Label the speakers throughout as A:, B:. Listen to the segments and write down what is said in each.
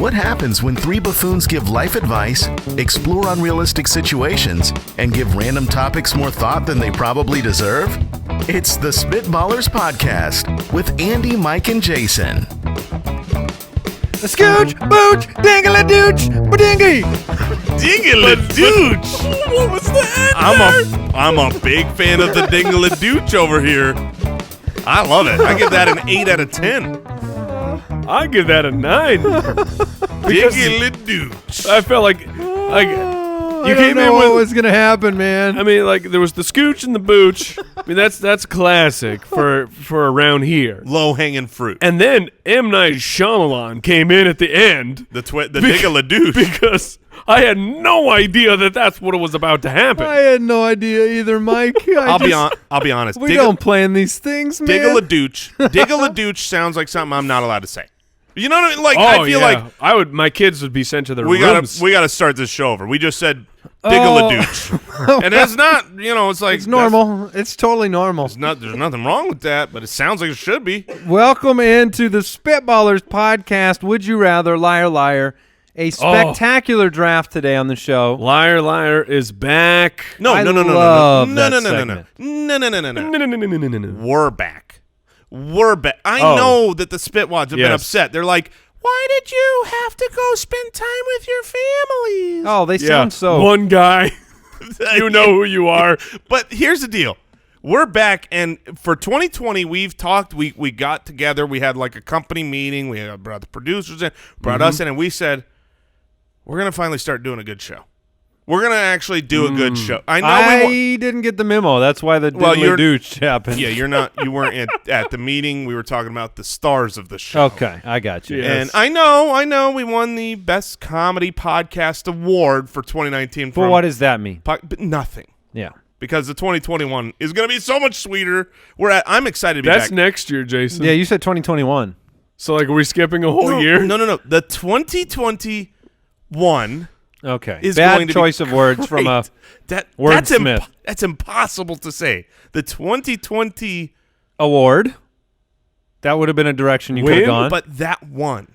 A: What happens when three buffoons give life advice, explore unrealistic situations, and give random topics more thought than they probably deserve? It's the Spitballers Podcast with Andy, Mike, and Jason.
B: A scooch, booch, dingle-a-dooch, ba-dingy.
C: Dingle-a-dooch? What was that? I'm a big fan of the dingle-a-dooch over here. I love it. I give that an 8 out of 10.
D: I give that a 9.
C: Dingle-a-dooch.
D: I felt like
B: You came in with what was gonna happen, man.
D: I mean, like there was the scooch and the booch. I mean, that's classic for around here.
C: Low hanging fruit.
D: And then M. Night Shyamalan came in at the end.
C: The dingle-a-dooch.
D: Because I had no idea that that's what was about to happen.
B: I had no idea either, Mike.
C: I'll be honest.
B: We don't plan these things, man.
C: Diggle-a-dooch sounds like something I'm not allowed to say. You know what I mean? Like, I feel like
D: my kids would be sent to their
C: rooms. We gotta start this show over. We just said diggle-a-dooch. And it's not, it's like
B: it's normal. It's totally normal.
C: There's nothing wrong with that, but it sounds like it should be.
B: Welcome into the Spitballers Podcast. Would you rather, liar, liar? A spectacular draft today on the show.
D: Liar, liar is back.
C: No. We're back. I know that the Spitwads have been upset. They're like, why did you have to go spend time with your families?
B: Oh, they sound so.
D: One guy. You know who you are.
C: But here's the deal. We're back, and for 2020, we've talked. We got together. We had like a company meeting. We brought the producers in, brought us in, and we said, we're going to finally start doing a good show. We're going to actually do a good show.
B: I didn't get the memo. That's why the douche happened.
C: Yeah, you weren't at the meeting. We were talking about the stars of the show.
B: Okay, I got you.
C: Yes. And I know we won the Best Comedy Podcast Award for 2019.
B: But what does that mean?
C: But nothing.
B: Yeah. Because
C: the 2021 is going to be so much sweeter. I'm excited to be back.
D: That's next year, Jason.
B: Yeah, you said 2021.
D: So, like, are we skipping a whole year?
C: No. The 2021
B: is bad choice of words from a wordsmith.
C: That's impossible to say. The 2020
B: award. That would have been a direction you could have gone.
C: But that one.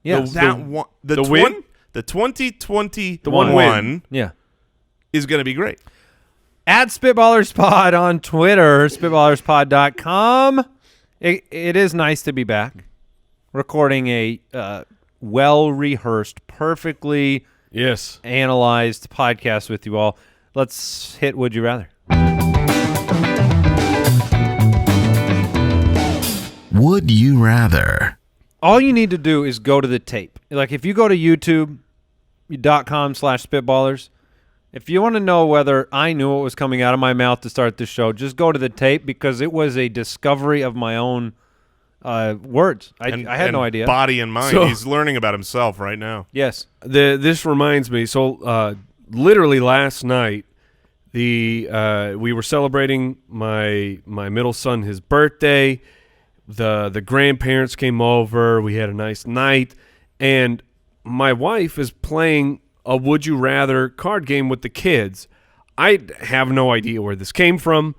B: Yeah.
C: The
D: win?
C: The 2021
D: win.
B: Yeah.
C: Is going to be great.
B: At SpitballersPod on Twitter, SpitballersPod.com. It is nice to be back. Recording a well-rehearsed, perfectly analyzed podcast with you all. Let's hit Would You Rather.
A: Would you rather?
B: All you need to do is go to the tape. Like if you go to youtube.com/spitballers, if you want to know whether I knew what was coming out of my mouth to start this show, just go to the tape because it was a discovery of my own words. I had no idea.
C: Body and mind. So, he's learning about himself right now.
B: Yes.
D: This reminds me. So literally last night, we were celebrating my middle son, his birthday. The grandparents came over. We had a nice night, and my wife is playing a Would You Rather card game with the kids. I have no idea where this came from.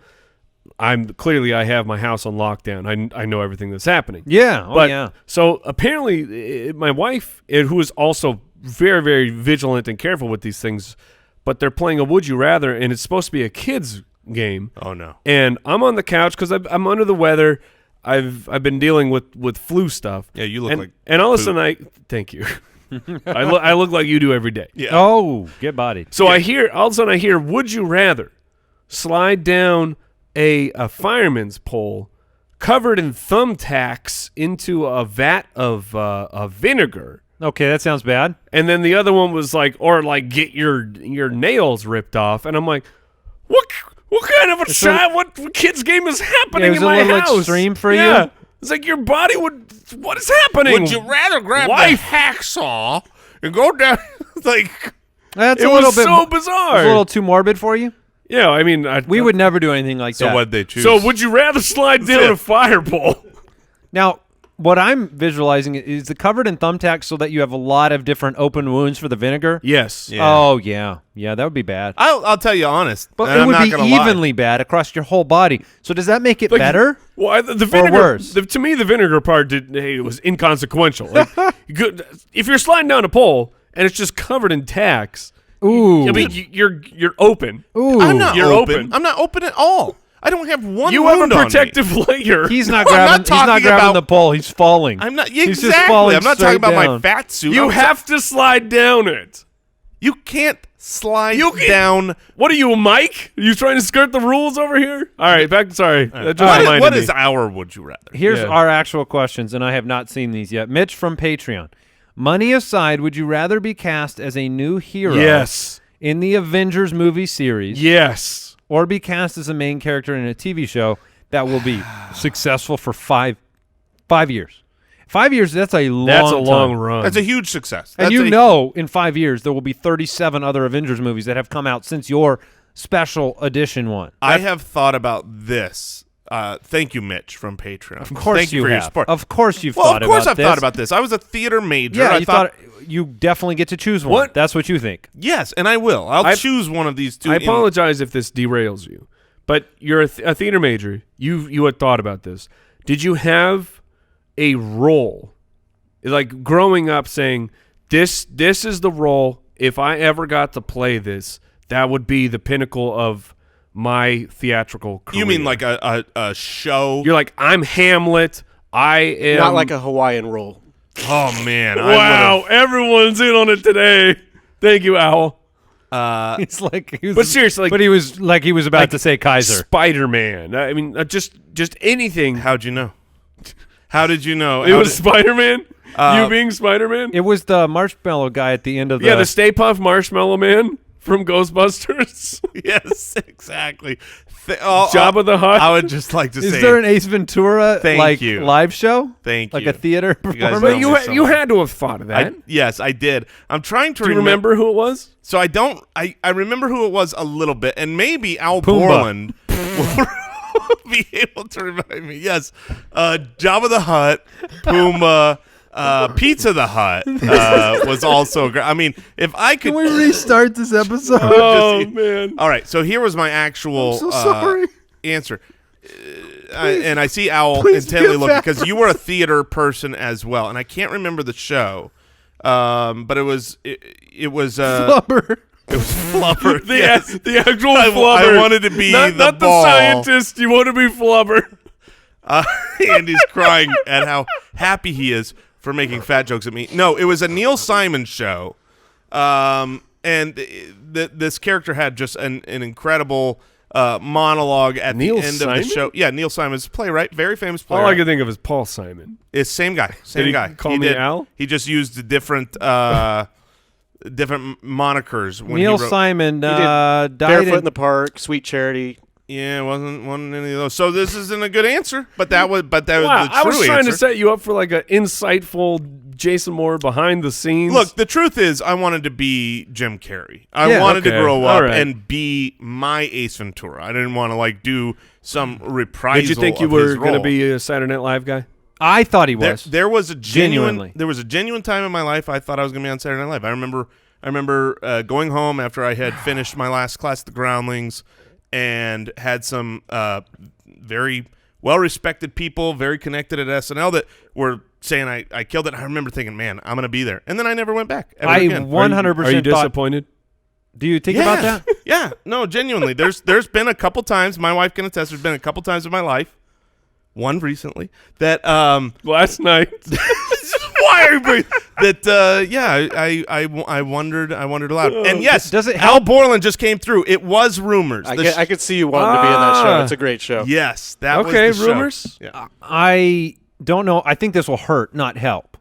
D: I have my house on lockdown. I know everything that's happening.
B: Yeah.
D: So apparently my wife, who is also very, very vigilant and careful with these things, but they're playing a Would You Rather, and it's supposed to be a kids game.
C: Oh, no.
D: And I'm on the couch because I'm under the weather. I've been dealing with flu stuff.
C: Yeah, you look like
D: and all of a sudden thank you. I look like you do every day.
C: Yeah.
B: Oh, get bodied.
D: So all of a sudden I hear, would you rather slide down a fireman's pole covered in thumbtacks into a vat of vinegar?
B: Okay, that sounds bad.
D: And then the other one was like, or like get your nails ripped off. And I'm like, what kind of a shot? What kids game is happening in my house?
B: It was a little extreme for you.
D: It's like your body would. What is happening?
C: Would you rather grab the hacksaw and go down? Like
B: that's
D: it
B: a little
D: was
B: bit
D: so bizarre.
B: It was a little too morbid for you.
D: Yeah, I mean,
B: we would never do anything like that.
C: So what'd they choose?
D: So would you rather slide down a fire pole?
B: Now, what I'm visualizing is it covered in thumbtacks so that you have a lot of different open wounds for the vinegar.
D: Yes.
C: Yeah.
B: Oh yeah, that would be bad.
C: I'll tell you honest,
B: But
C: and
B: it
C: I'm
B: would
C: not
B: be
C: gonna lie.
B: evenly bad across your whole body. So does that make it
D: Like,
B: better?
D: Well, the vinegar.
B: worse?
D: To me, the vinegar part it was inconsequential. Like, if you're sliding down a pole and it's just covered in tacks,
B: Ooh.
D: I mean, you're open.
B: Ooh.
C: I'm not
D: You're
C: open.
D: open.
C: I'm not open at all. I don't have one
D: You have a
C: wound on me.
D: protective layer.
B: He's not
C: No, I'm
B: grabbing.
C: not
B: He's not
C: talking
B: grabbing
C: about-
B: the pole. He's falling.
C: I'm not
B: He's just
C: exactly.
B: falling
C: I'm not
B: straight
C: talking about
B: down.
C: my fat suit.
D: You
C: I'm
D: have to slide down it.
C: You can't slide
D: You can't-
C: down.
D: What are you, Mike? Are you trying to skirt the rules over here? All right, back. Sorry, that just
C: What is-
D: reminded
C: what
D: me.
C: is our would you rather?
B: Here's
D: Yeah.
B: our actual questions, and I have not seen these yet. Mitch from Patreon. Money aside, would you rather be cast as a new hero
D: Yes.
B: in the Avengers movie series
D: Yes.
B: or be cast as a main character in a TV show that will be successful for five years? 5 years, that's a long
D: That's a long
B: time.
D: run.
C: That's a huge success.
B: And
C: That's
B: in 5 years, there will be 37 other Avengers movies that have come out since your special edition one.
C: I have thought about this. Thank you, Mitch from Patreon.
B: Of course
C: Thank you for
B: have.
C: your support.
B: Of course you've
C: Well,
B: thought
C: of course
B: about
C: I've
B: this.
C: thought about this. I was a theater major.
B: Yeah,
C: I
B: you thought you definitely get to choose one.
D: What?
B: That's what you think.
C: yes, and I will. I'll choose one of these two.
D: I apologize if this derails you, but you're a theater major. You had thought about this. Did you have a role, like growing up, saying this is the role? If I ever got to play this, that would be the pinnacle of my theatrical career.
C: You mean like a show?
D: You're like, I'm Hamlet. I am
E: Not like a Hawaiian roll.
C: Oh man!
D: Wow, everyone's in on it today. Thank you, Owl.
B: He's like,
D: But seriously,
B: but he was about
D: like
B: to say Kaiser.
D: Spider-Man. I mean, just anything.
C: How'd you know? How did you know?
D: It was Spider-Man. You being Spider-Man.
B: It was the marshmallow guy at the end of the.
D: Yeah, the Stay Puft Marshmallow Man from Ghostbusters.
C: Yes, exactly.
D: Jabba the Hutt.
C: I would just like to
B: Is
C: say,
B: there an Ace Ventura
C: Thank you.
B: live show?
C: Thank
B: like
C: you.
B: a theater
C: guys
B: performance.
C: know
D: But you
C: me so
D: you
C: much.
D: had to have thought of that.
C: Yes, I did. I'm trying to
D: Do you remember who it was?
C: So I don't. I remember who it was a little bit, and maybe Al
B: Pumbaa.
C: Borland will be able to remind me. Yes, Jabba the Hutt, Pumbaa, Pizza the Hut was also great. I mean, if I could.
B: Can we restart this episode?
D: Oh man.
C: All right, so here was my actual answer. And I see Owl
B: please
C: intently
B: be a
C: looking
B: fat
C: because you were a theater person as well, and I can't remember the show, but it was
B: Flubber.
C: it was Flubber.
D: The,
C: yes.
D: the actual
C: I
D: flubber.
C: wanted to be
D: not
C: the ball.
D: scientist. You want to be flubber.
C: Andy's crying at how happy he is for making fat jokes at me. No, it was a Neil Simon show, and this character had just an incredible monologue at
D: Neil
C: the end
D: Simon?
C: of the show. Yeah, Neil Simon's a playwright, very famous
D: All
C: playwright.
D: I can think of is Paul Simon.
C: It's same guy, same
D: Did he
C: guy.
D: call me Al?
C: He just used the different monikers. When
B: Neil
C: he wrote,
B: Simon died
E: Barefoot
B: in
E: in the Park, Sweet Charity.
C: Yeah, it wasn't any of those. So this isn't a good answer, but that was
D: Wow,
C: the true
D: I was trying
C: answer.
D: to set you up for like an insightful Jason Moore behind the scenes.
C: Look, the truth is, I wanted to be Jim Carrey. I
B: Yeah.
C: wanted to
D: Okay.
C: grow
D: All
C: up
D: right.
C: and be my Ace Ventura. I didn't want to like do some reprisal.
D: did you think you
C: of
D: were
C: his
D: going to
C: role.
D: be a Saturday Night Live guy?
B: I thought he
C: There,
B: was.
C: there was a
B: Genuinely.
C: there was a genuine time in my life I thought I was going to be on Saturday Night Live. I remember going home after I had finished my last class at the Groundlings and had some very well-respected people, very connected at SNL that were saying I killed it. I remember thinking, man, I'm going to be there. And then I never went back ever
B: I
C: again.
B: 100%
D: Are you
B: thought.
D: disappointed?
B: Do you think about that?
C: Yeah, no, genuinely. There's been a couple times, my wife can attest, there's been a couple times in my life, one recently, that
D: Last night.
C: why are you breathing? That I wondered aloud. And yes,
B: Does it
C: Al
B: help?
C: Borland just came through. It was rumors.
E: I could see you wanting to be in that show. It's a great show.
C: Yes, that
D: Okay,
C: was the show.
D: rumors?
C: Yeah.
B: I don't know. I think this will hurt, not help.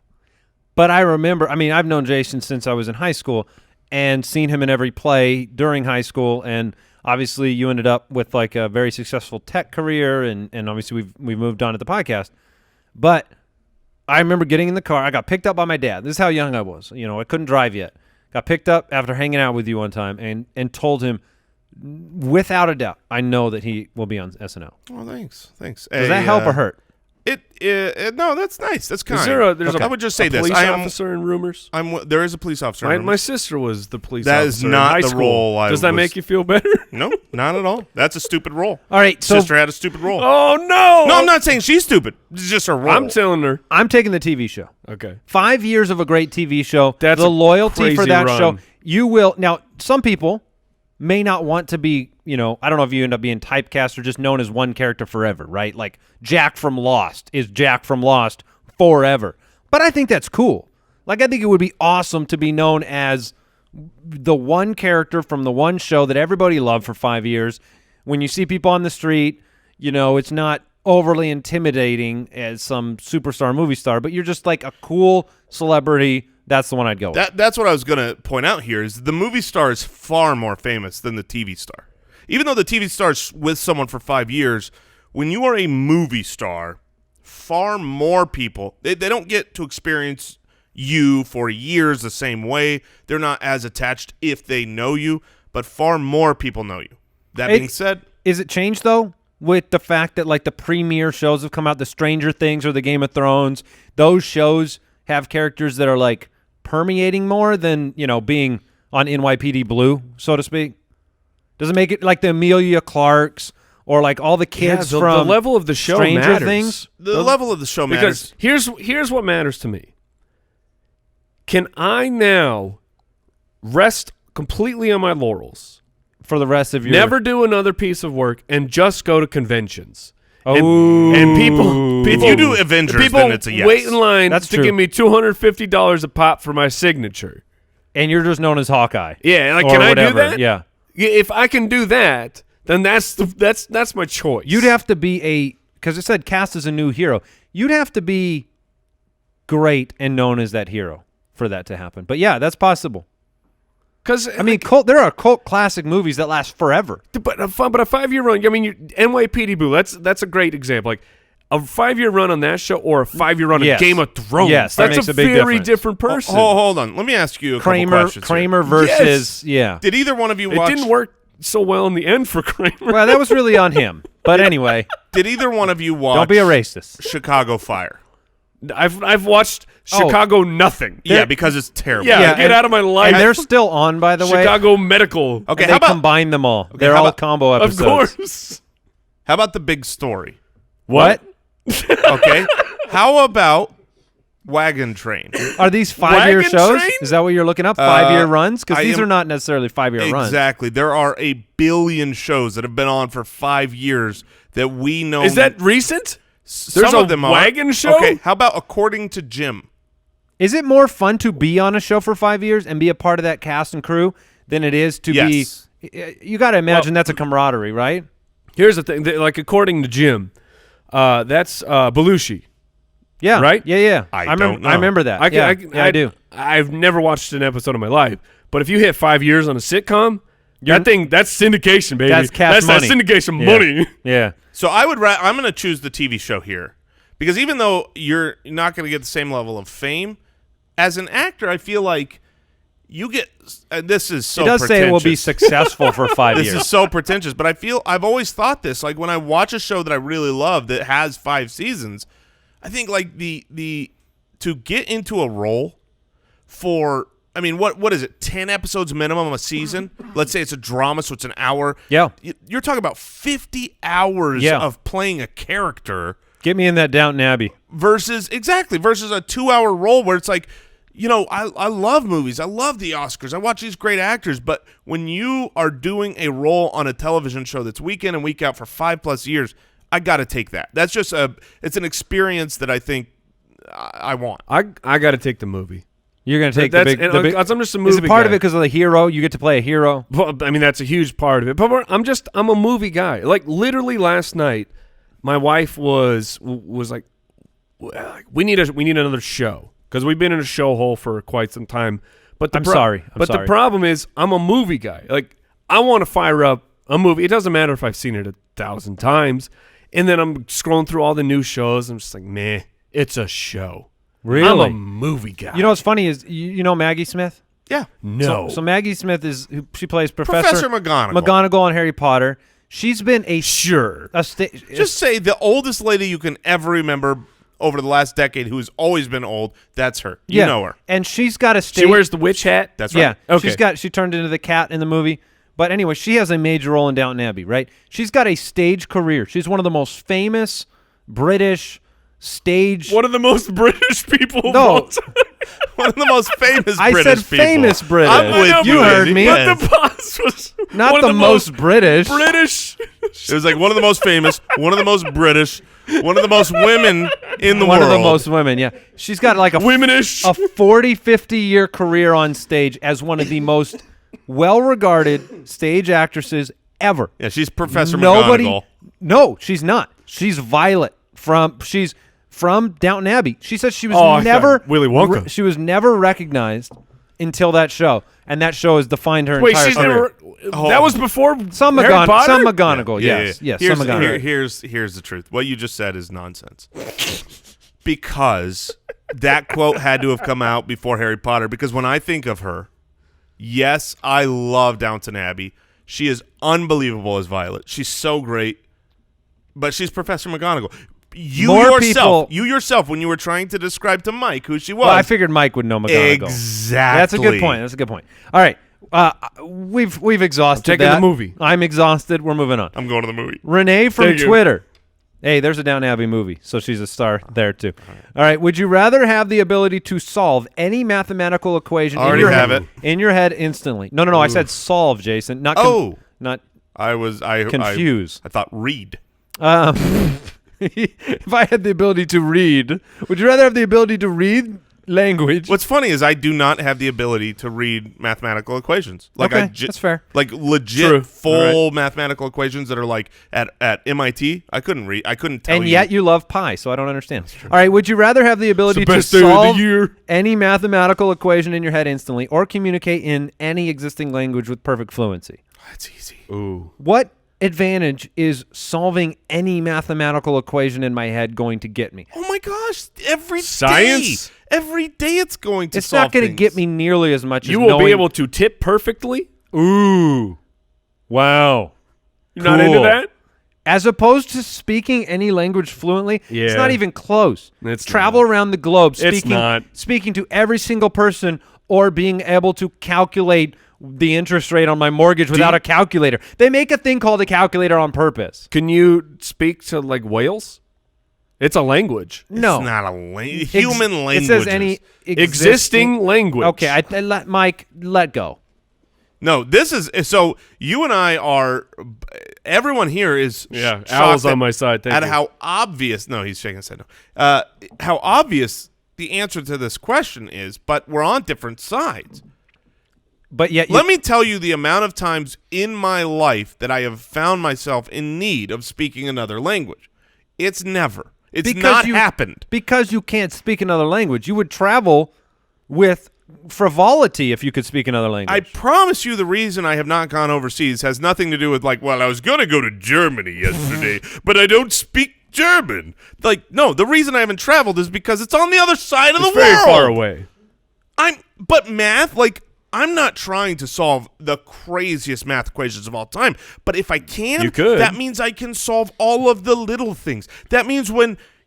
B: But I remember, I've known Jason since I was in high school and seen him in every play during high school. And obviously you ended up with like a very successful tech career. And obviously we've moved on to the podcast. But I remember getting in the car. I got picked up by my dad. This is how young I was. I couldn't drive yet. Got picked up after hanging out with you one time and told him, without a doubt, I know that he will be on SNL.
C: Oh, thanks.
B: Does that help or hurt?
C: No, that's nice. That's kind.
D: Is there there's
C: I would just say this.
D: police
C: I am.
D: officer in Rumors?
C: There is a police officer.
D: My sister was the police
C: That
D: officer
C: is not
D: in high
C: the
D: school.
C: role.
D: Does that make you feel better?
C: No, not at all. That's a stupid role.
B: All right, so
C: Sister had a stupid role.
D: Oh no!
C: No, I'm not saying she's stupid. It's just her role.
D: I'm telling her.
B: I'm taking the TV show.
D: Okay.
B: 5 years of a great TV show.
D: That's
B: the
D: a
B: loyalty for
D: crazy
B: that
D: run.
B: show. You will now. Some people may not want to be. I don't know if you end up being typecast or just known as one character forever, right? Like Jack from Lost is Jack from Lost forever. But I think that's cool. Like I think it would be awesome to be known as the one character from the one show that everybody loved for 5 years. When you see people on the street, it's not overly intimidating as some superstar movie star, but you're just like a cool celebrity. That's the one I'd go with.
C: That's what I was going to point out here is the movie star is far more famous than the TV star. Even though the TV star is with someone for 5 years, when you are a movie star, far more people, they don't get to experience you for years the same way. They're not as attached if they know you, but far more people know you. That being said,
B: is it changed though with the fact that like the premier shows have come out, the Stranger Things or the Game of Thrones, those shows have characters that are like permeating more than, being on NYPD Blue, so to speak? Does it make it like the Amelia Clarks or like all the kids
D: the
B: from
D: level of the show
B: Stranger
D: matters.
B: Things?
C: the level of the show matters.
D: Because here's what matters to me. Can I now rest completely on my laurels,
B: For the rest of your
D: never do another piece of work, and just go to conventions?
B: Oh.
D: And people,
C: If you do Avengers,
D: people
C: then it's a yes.
D: wait in line
B: That's
D: to
B: true.
D: give me $250 a pop for my signature.
B: And you're just known as Hawkeye.
D: Yeah, like
B: or
D: can I
B: whatever.
D: do that?
B: Yeah.
D: If I can do that, then that's my choice.
B: You'd have to be because it said cast as a new hero. You'd have to be great and known as that hero for that to happen. But yeah, that's possible.
D: Because
B: I mean, there are cult classic movies that last forever.
D: but a 5 year run. I mean, NYPD Blue. That's a great example. Like a 5 year run on that show, or a 5 year run
B: Yes.
D: on Game of Thrones.
B: Yes, that
D: that's
B: makes
D: a
B: a big
D: very
B: difference.
D: different person.
C: Hold on. Let me ask you a couple questions here.
B: Kramer versus yeah.
C: Did either one of you
D: It
C: watch?
D: didn't work so well in the end for Kramer.
B: Well, that was really on him. But anyway,
C: Did either one of you watch?
B: don't be a racist.
C: Chicago Fire.
D: I've watched Chicago Nothing.
C: Yeah, because it's terrible.
D: Yeah, get out of my life.
B: And they're still on, by the way.
D: Chicago Medical.
C: Okay,
B: They
C: how about
B: combine them all. They're
C: how
B: all
C: about-
B: combo
D: Of
B: episodes.
D: course.
C: how about The Big Story?
B: What?
C: Okay. How about Wagon Train?
B: Are these 5-year
D: Wagon
B: shows?
D: Train?
B: Is that what you're looking up? 5-year runs? Because
C: I
B: these
C: am-
B: are not necessarily 5-year runs.
C: Exactly. There are a billion shows that have been on for 5 years that we know.
D: Is that recent?
C: some
D: there's
C: of
D: a
C: them
D: wagon
C: are.
D: show?
C: Okay. How about According to Jim?
B: Is it more fun to be on a show for 5 years and be a part of that cast and crew than it is to
C: Yes.
B: be? You got to imagine that's a camaraderie, right?
D: Here's the thing. Like, according to Jim, that's Belushi.
B: Yeah.
D: Right?
B: Yeah.
C: I don't know.
B: I remember that. I do.
D: I've never watched an episode in my life, but if you hit 5 years on a sitcom, that's syndication, baby.
B: That's cash money.
D: That's syndication
B: Yeah.
D: money.
B: Yeah.
C: So I'm going to choose the TV show here because even though you're not going to get the same level of fame, as an actor, I feel like you get. This is so.
B: It does say it will be
C: pretentious.
B: successful for 5
C: This
B: years.
C: is so pretentious, but I've always thought this. Like when I watch a show that I really love that has 5 seasons, I think like the to get into a role for. I mean, what is it? 10 episodes minimum a season. Let's say it's a drama, so it's an hour.
B: Yeah.
C: You're talking about 50 hours
B: Yeah.
C: of playing a character
B: Get me in that Downton Abbey.
C: versus a 2-hour role where it's like, I love movies. I love the Oscars. I watch these great actors. But when you are doing a role on a television show that's week in and week out for 5+ years, I got to take that. That's just it's an experience that I think I want.
D: I got to take the movie.
B: You're going to take
D: That's-
B: the big.
D: and
B: The big
D: I'm just a
B: is
D: movie
B: it part of
D: guy.
B: it because of the hero? You get to play a hero.
D: Well, I mean, that's a huge part of it. But I'm a movie guy. Like literally last night, my wife was like, we need another show because we've been in a show hole for quite some time. But
B: I'm sorry.
D: the problem is I'm a movie guy. Like I want to fire up a movie. It doesn't matter if I've seen it 1,000 times. And then I'm scrolling through all the new shows. I'm just like, meh, it's a show.
B: Really?
D: I'm a movie guy.
B: You know what's funny is you know Maggie Smith?
C: Yeah.
D: No.
B: So Maggie Smith she plays Professor
C: McGonagall.
B: McGonagall on Harry Potter. She's been a
D: Sure.
C: Just say the oldest lady you can ever remember over the last decade who's always been old. That's her. You know her.
B: And she's got a stage.
D: She wears the witch hat.
C: That's right.
B: Yeah.
D: Okay.
B: She turned into the cat in the movie. But anyway, she has a major role in Downton Abbey, right? She's got a stage career. She's one of the most famous British stage.
D: One of the most British people.
B: No.
C: One of the most famous
B: I
C: British
B: said
C: people.
B: famous British.
C: I'm with
B: You heard me.
C: Yes.
D: But the boss was
B: Not
D: one of
B: the most British.
D: British.
C: It was like one of the most famous, one of the most British, one of the most women in the
B: One
C: world.
B: of the most women, yeah. She's got like a
D: Womenish.
B: 40, 50-year career on stage as one of the most well-regarded stage actresses ever.
C: Yeah, she's Professor
B: Nobody.
C: McGonagall.
B: No, she's not. She's Violet she's from Downton Abbey. She says she was
D: Oh, I
B: never
D: thought Willy Wonka.
B: she was never recognized until that show, and that show has defined her
D: Wait,
B: entire
D: she's
B: career.
D: never. That was before
B: Some
D: Harry Potter?
B: McGonagall, yes.
C: Here's,
B: Some McGonagall.
C: here's the truth. What you just said is nonsense. Because that quote had to have come out before Harry Potter. Because when I think of her, yes, I love Downton Abbey. She is unbelievable as Violet. She's so great. But she's Professor McGonagall. You yourself, when you were trying to describe to Mike who she was.
B: Well, I figured Mike would know McGonagall.
C: Exactly.
B: That's a good point. That's a good point. All right. We've exhausted
D: I'm taking
B: that.
D: the movie.
B: I'm exhausted. We're moving on.
C: I'm going to the movie.
B: Renee from
D: Thank you.
B: Twitter. Hey, there's a Downton Abbey movie, so she's a star there too. All right. Would you rather have the ability to solve any mathematical equation
C: Already have it.
B: in your head instantly? No. I said solve, Jason. Not not
C: I
B: confuse.
C: I thought read.
B: If I had the ability to read, would you rather have the ability to read language?
C: What's funny is I do not have the ability to read mathematical equations. Like
B: Okay, that's fair.
C: Like legit
D: True.
C: full mathematical equations that are like at MIT. I couldn't read. I couldn't tell
B: And
C: you.
B: yet you love pi, so I don't understand. All right, would you rather have the ability
D: It's the
B: to
D: best day of the
B: solve
D: year.
B: any mathematical equation in your head instantly or communicate in any existing language with perfect fluency?
C: That's easy.
D: Ooh.
B: What advantage is solving any mathematical equation in my head going to get me?
C: Oh my gosh!
D: Science?
C: Every day it's going to.
B: It's not going to get me nearly as much
D: You
B: as
D: will
B: knowing,
D: be able to tip perfectly?
B: Ooh. Wow.
D: You're not into
B: Cool.
D: that?
B: As opposed to speaking any language fluently, it's
D: Yeah.
B: not even close.
D: It's
B: Travel
D: not.
B: around the globe
D: It's not.
B: speaking to every single person or being able to calculate the interest rate on my mortgage without a calculator. They make a thing called a calculator on purpose.
D: Can you speak to like whales? It's a language.
B: No.
C: It's not a human language.
B: It says any
D: Existing language.
B: Okay, I let Mike let go.
C: No, this is so. You and I are. Everyone here is.
D: Yeah,
C: shocked
D: Al's on my side. Thank
C: at
D: you.
C: how obvious. No, he's shaking his head. No. How obvious the answer to this question is, but we're on different sides.
B: But yet,
C: Let me tell you the amount of times in my life that I have found myself in need of speaking another language. It's never. It's not happened.
B: Because you can't speak another language. You would travel with frivolity if you could speak another language.
C: I promise you the reason I have not gone overseas has nothing to do with like, well, I was going to go to Germany yesterday, but I don't speak German. Like, no, the reason I haven't traveled is because it's on the other side of the
D: It's
C: world.
D: very far away.
C: But math, like, I'm not trying to solve the craziest math equations of all time, but if I can,
D: You could.
C: that means I can solve all of the little things. That means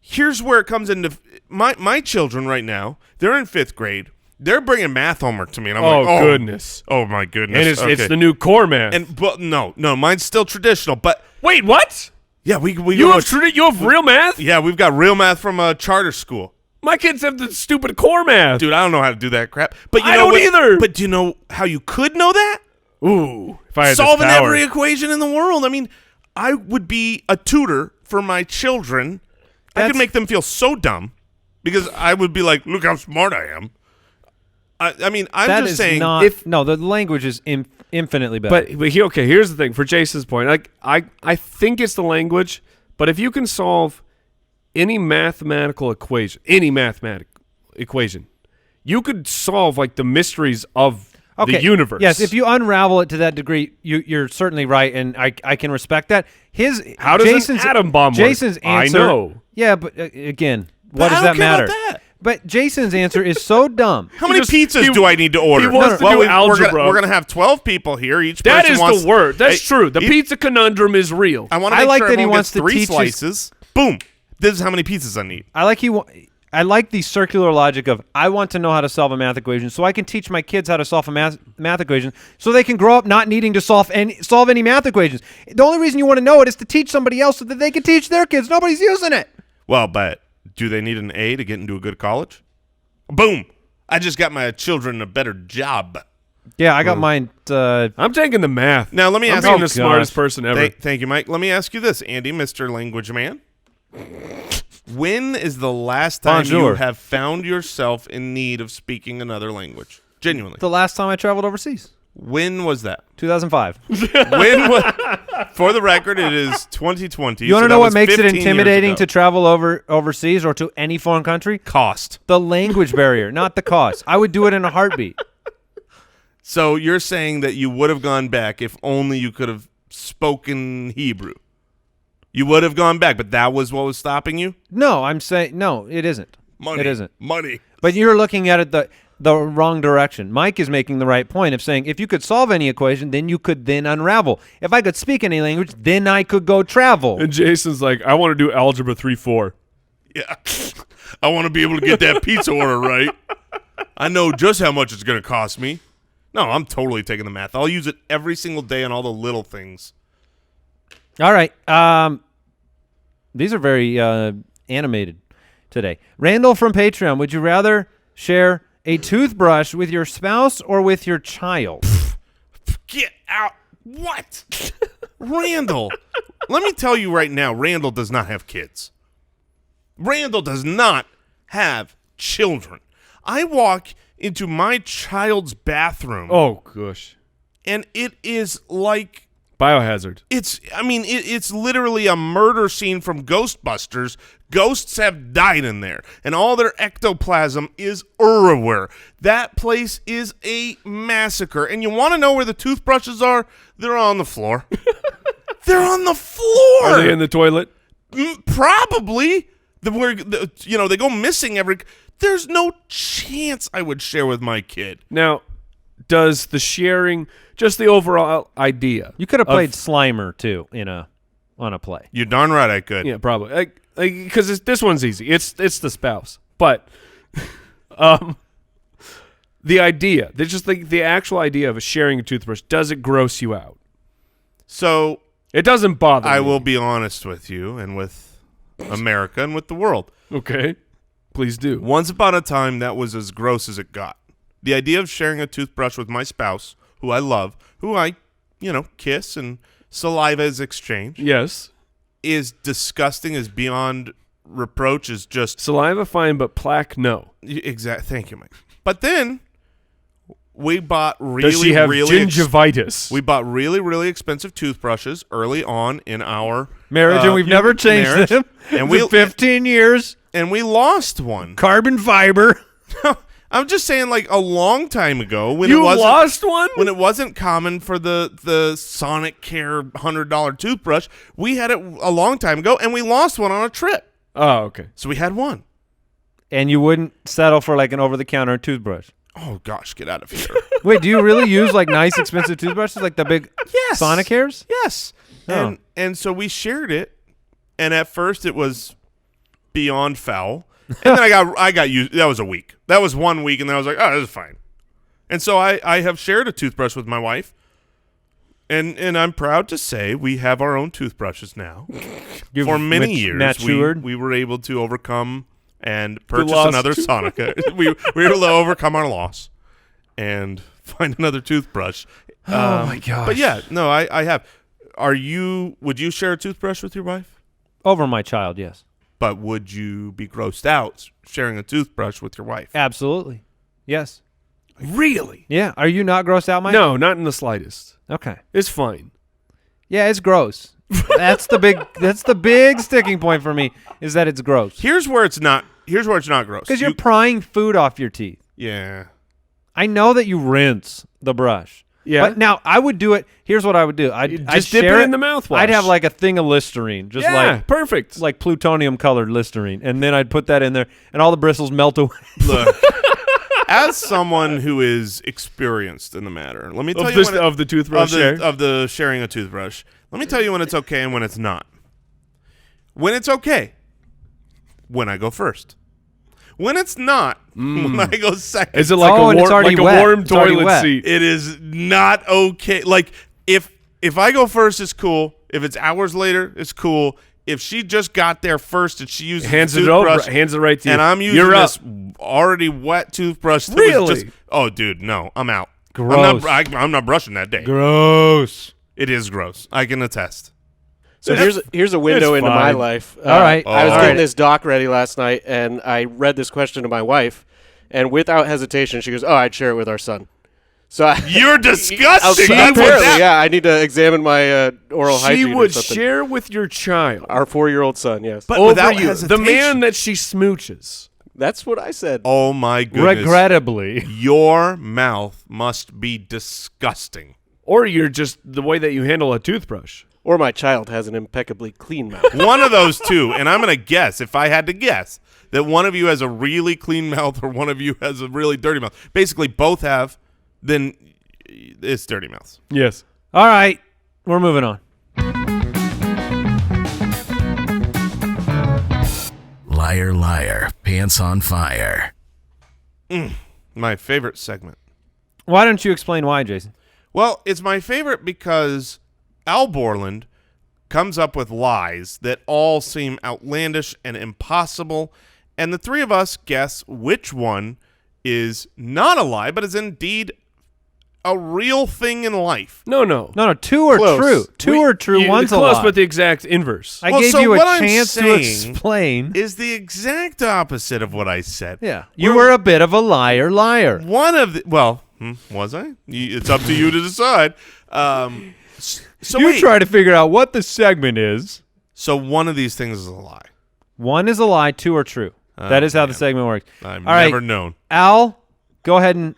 C: here's where it comes into my children right now, they're in 5th grade. They're bringing math homework to me, and I'm like, oh,
D: goodness.
C: Oh, my goodness.
D: And it's
C: Okay.
D: the new core math.
C: But no, mine's still traditional, but
D: Wait, what?
C: yeah, we
D: You have real math?
C: yeah, we've got real math from a charter school.
D: My kids have the stupid core math.
C: Dude, I don't know how to do that crap. But you
D: I
C: know
D: don't
C: what-
D: either.
C: But do you know how you could know that?
D: Ooh. If I had
C: Solving
D: this power.
C: every equation in the world. I mean, I would be a tutor for my children. I could make them feel so dumb because I would be like, look how smart I am. I mean, I'm
B: That
C: just
B: is
C: saying.
B: not. No, the language is infinitely better.
D: But here's the thing. For Jason's point, like I think it's the language, but if you can solve any mathematical equation, you could solve like the mysteries of the universe.
B: Yes, if you unravel it to that degree, you're certainly right, and I can respect that.
D: How does
B: Jason's
D: an atom bomb work?
B: Jason's
D: I
B: answer.
D: know.
B: Yeah, but again,
C: But
B: what
C: I
B: does
C: don't
B: that
C: care
B: matter?
C: about that.
B: But Jason's answer is so dumb.
C: How many pizzas do I need to order?
D: He wants to do algebra.
C: We're gonna have 12 people here. Each
D: That
C: person
D: is
C: wants,
D: the word. That's
C: Hey,
D: true. The pizza conundrum is real.
C: I want to
B: I
C: make
B: like
C: sure
B: that he
C: everyone
B: wants
C: gets
B: to
C: 3
B: teach his-
C: slices. Boom. This is how many pizzas I need.
B: I like the circular logic of I want to know how to solve a math equation so I can teach my kids how to solve a math equation so they can grow up not needing to solve any math equations. The only reason you want to know it is to teach somebody else so that they can teach their kids. Nobody's using it.
C: Well, but do they need an A to get into a good college? Boom. I just got my children a better job.
B: Yeah, I got mine.
D: I'm taking the math.
C: Now, let me
D: I'm
C: ask
D: being
C: you.
D: the smartest person ever.
C: Thank you, Mike. Let me ask you this, Andy, Mr. Language Man. When is the last time you
B: Bonjour.
C: have found yourself in need of speaking another language? Genuinely.
B: The last time I traveled overseas,
C: When was that?
B: 2005.
C: When was, for the record, it is 2020.
B: You want
C: so
B: to
C: that
B: know what
C: was
B: makes it
C: 15 years
B: intimidating
C: ago.
B: to travel overseas or to any foreign country?
C: Cost.
B: The language barrier, not the cost. I would do it in a heartbeat.
C: So you're saying that you would have gone back if only you could have spoken Hebrew. You would have gone back, but that was what was stopping you?
B: No, I'm saying no. It isn't.
C: Money.
B: It isn't.
C: Money.
B: But you're looking at it the wrong direction. Mike is making the right point of saying if you could solve any equation, then you could then unravel. If I could speak any language, then I could go travel.
D: And Jason's like, I want to do algebra 3-4.
C: Yeah. I want to be able to get that pizza order right. I know just how much it's going to cost me. No, I'm totally taking the math. I'll use it every single day on all the little things.
B: All right. These are very animated today. Randall from Patreon, would you rather share a toothbrush with your spouse or with your child?
C: Get out. What? Randall. Let me tell you right now, Randall does not have kids. Randall does not have children. I walk into my child's bathroom.
D: Oh, gosh.
C: And it is like
D: Biohazard.
C: it's literally a murder scene from Ghostbusters. Ghosts have died in there, and all their ectoplasm is everywhere. That place is a massacre. And you want to know where the toothbrushes are? They're on the floor. They're on the floor.
D: Are they in the toilet?
C: Probably. They go missing every. There's no chance I would share with my kid.
D: Now, does the sharing, just the overall idea.
B: You could have played Slimer too on a play.
C: You're darn right I could.
D: Yeah, probably. Because this one's easy. It's the spouse. But the idea, the actual idea of sharing a toothbrush, does it gross you out?
C: So
D: it doesn't bother me.
C: I will be honest with you and with America and with the world.
D: Okay. Please do.
C: Once upon a time, that was as gross as it got. The idea of sharing a toothbrush with my spouse, who I love, who I, kiss and saliva is exchanged,
D: Yes.
C: is disgusting, is beyond reproach, is just...
D: Saliva, fine, but plaque, no.
C: Thank you, Mike. But then we bought
D: Does she have gingivitis?
C: we bought really, really expensive toothbrushes early on in our
B: Marriage, and we've never changed
C: marriage.
B: them.
C: And
B: For 15 years.
C: And we lost one.
B: Carbon fiber.
C: I'm just saying, like a long time ago, when
D: You
C: it wasn't,
D: lost one?
C: when it wasn't common for the Sonic Care $100 toothbrush, we had it a long time ago, and we lost one on a trip.
D: Oh, okay.
C: So we had one.
B: And you wouldn't settle for like an over-the-counter toothbrush.
C: Oh gosh, get out of here!
B: Wait, do you really use like nice, expensive toothbrushes, like the big
C: Yes.
B: Sonic hairs?
C: Yes,
B: Oh.
C: and so we shared it, and at first it was beyond foul, and then I got used. That was a week. That was 1 week, and then I was like, oh, this is fine. And so I have shared a toothbrush with my wife, and I'm proud to say we have our own toothbrushes now.
B: You've
C: For many years,
B: matured.
C: we were able to overcome and purchase
D: loss.
C: another Sonic. we were able to overcome our loss and find another toothbrush.
B: Oh my gosh.
C: But yeah, no, I have. Would you share a toothbrush with your wife?
B: Over my child, yes.
C: But would you be grossed out sharing a toothbrush with your wife?
B: Absolutely. Yes.
D: Really?
B: Yeah. Are you not grossed out, Mike?
D: No, not in the slightest.
B: Okay.
D: It's fine.
B: Yeah, it's gross. That's the big sticking point for me is that it's gross.
C: Here's where it's not gross.
B: Because you're prying food off your teeth.
C: Yeah.
B: I know that you rinse the brush,
D: Yeah.
B: But now I would do it. Here's what I would do. I'd
D: Just dip
B: share
D: it in the mouthwash.
B: I'd have like a thing of Listerine, just
D: perfect.
B: like plutonium colored Listerine, and then I'd put that in there, and all the bristles melt away.
C: Look, as someone who is experienced in the matter, let me tell you
D: of the toothbrush
C: of the sharing a toothbrush. Let me tell you when it's okay and when it's not. When it's okay, when I go first. When it's not, when I go second.
D: Is it like
B: and it's
D: a
B: already wet.
D: warm
B: It's already
D: toilet
B: wet.
D: seat?
C: It is not okay. Like if I go first, it's cool. If it's hours later, it's cool. If she just got there first and she uses
D: Hands
C: the
D: it over,
C: toothbrush,
D: hands it right to you.
C: and I'm using
D: You're
C: this
D: up.
C: already wet toothbrush. That
D: Really?
C: Was just, oh, dude, no, I'm out.
B: Gross.
C: I'm not brushing that day.
D: Gross.
C: It is gross. I can attest.
E: So here's a window
D: It's
E: into my
D: fine.
E: life.
B: All right.
E: I was
B: All
E: getting
B: right.
E: this doc ready last night, and I read this question to my wife, and without hesitation, she goes, "Oh, I'd share it with our son." So
C: You're disgusting.
E: Apparently,
C: That's what
E: yeah, I need to examine my oral
D: She
E: hygiene. or
D: would
E: something.
D: share with your child.
E: Our 4-year-old son. Yes,
C: But
D: over
C: without
D: you,
C: hesitation.
D: the man that she smooches.
E: that's what I said.
C: Oh my goodness.
B: Regrettably,
C: Your mouth must be disgusting.
D: Or you're just the way that you handle a toothbrush.
E: Or my child has an impeccably clean mouth.
C: One of those two, and I'm going to guess, if I had to guess, that one of you has a really clean mouth or one of you has a really dirty mouth. Basically, both have, then it's dirty mouths.
D: Yes.
B: all right, we're moving on.
A: Liar, liar, pants on fire.
C: My favorite segment.
B: Why don't you explain why, Jason?
C: Well, it's my favorite because Al Borland comes up with lies that all seem outlandish and impossible, and the three of us guess which one is not a lie, but is indeed a real thing in life.
D: No.
B: No, two are
E: Close.
B: true. Two are true. One's a
D: close,
B: lie.
D: but the exact inverse.
B: I
C: Well,
B: gave
C: so
B: you a
C: what I'm
B: chance to
C: saying
B: explain.
C: Is the exact opposite of what I said.
B: Yeah, you were a bit of a liar.
C: One of the, well, was I? It's up to you to decide. So
B: You
C: wait.
B: try to figure out what the segment is.
C: So one of these things is a lie.
B: One is a lie. Two are true. That is how the segment works.
C: I've
B: All right,
C: never known.
B: Al, go ahead and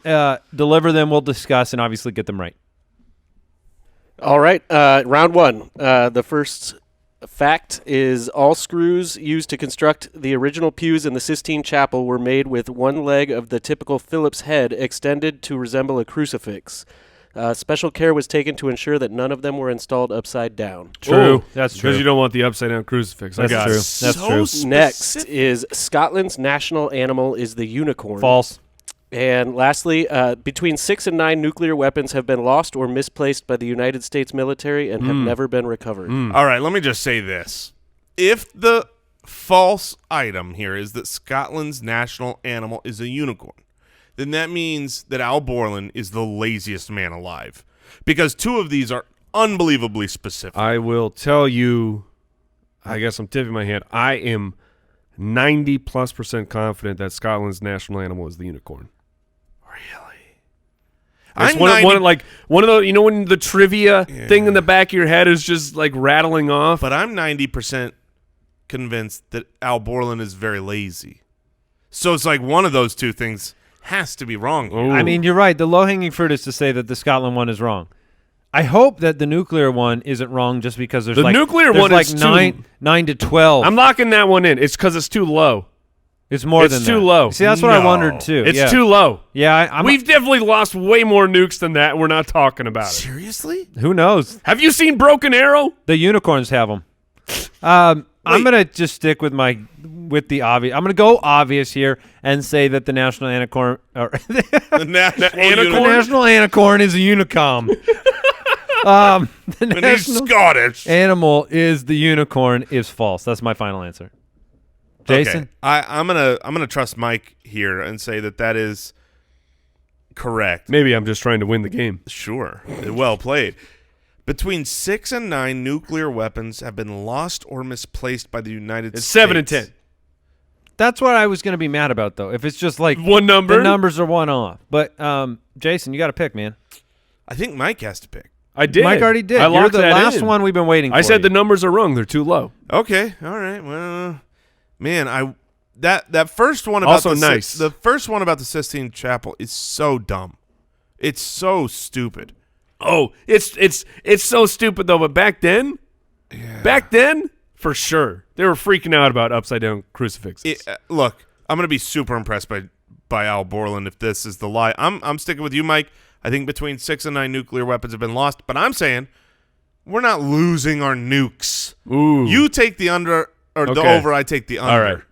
B: deliver them. We'll discuss and obviously get them right.
E: All right, round one. The first fact is all screws used to construct the original pews in the Sistine Chapel were made with one leg of the typical Phillips head extended to resemble a crucifix. Special care was taken to ensure that none of them were installed upside down.
B: True. That's true.
D: Because you don't want the upside down crucifix.
B: That's
D: I got
B: true.
D: it.
B: That's true.
E: Next is Scotland's national animal is the unicorn.
B: False.
E: And lastly, between 6 and 9 nuclear weapons have been lost or misplaced by the United States military and have never been recovered.
C: All right, let me just say this. If the false item here is that Scotland's national animal is a unicorn, then that means that Al Borland is the laziest man alive. Because two of these are unbelievably specific.
D: I will tell you, I guess I'm tipping my hand. I am 90+% confident that Scotland's national animal is the unicorn. It's
C: I'm
D: one of the, you know, when the trivia thing in the back of your head is just like rattling off.
C: But I'm 90% convinced that Al Borland is very lazy. So it's like one of those two things has to be wrong.
D: Ooh.
B: I mean, you're right. The low-hanging fruit is to say that the Scotland one is wrong. I hope that the nuclear one isn't wrong just because there's
D: The nuclear
B: there's
D: one
B: like
D: is too-
B: 9 to 12.
D: I'm locking that one in. It's because it's too low.
B: It's more
D: It's
B: than
D: too
B: that.
D: low.
B: See, that's what I
C: No.
B: wondered too.
D: It's
B: yeah.
D: too low.
B: Yeah, I'm.
D: We've definitely lost way more nukes than that. We're not talking about it.
C: Seriously?
B: Who knows?
D: Have you seen Broken Arrow?
B: The unicorns have them. I'm gonna just stick with the obvious. I'm gonna go obvious here and say that the national anicorn or
C: The national
B: the
C: unicorn?
B: national anicorn is a unicom. The
C: And he's
B: national
C: Scottish.
B: animal is the unicorn is false. That's my final answer. Jason,
C: Okay. I'm gonna trust Mike here and say that is correct.
D: Maybe I'm just trying to win the game.
C: Sure. Well played. Between 6 and 9 nuclear weapons have been lost or misplaced by the United
D: It's
C: States.
D: 7 and 10.
B: that's what I was gonna be mad about though. If it's just like
D: One number?
B: the numbers are one off. But Jason, you got to pick, man.
C: I think Mike has to pick.
D: I did.
B: Mike already did.
D: I
B: You're
D: locked
B: the
D: that
B: last
D: in.
B: one we've been waiting for.
D: I said
B: you.
D: the numbers are wrong. They're too low.
C: Okay. All right. Well, man, that first one about
D: Also
C: the
D: nice.
C: the first one about the Sistine Chapel is so dumb. It's so stupid.
D: Oh, it's so stupid though. But back then, for sure, they were freaking out about upside down crucifixes.
C: Look, I'm going to be super impressed by Al Borland if this is the lie. I'm sticking with you, Mike. I think between 6 and 9 nuclear weapons have been lost, but I'm saying we're not losing our nukes.
D: Ooh.
C: You take the under or the
D: Okay.
C: over. I take the under.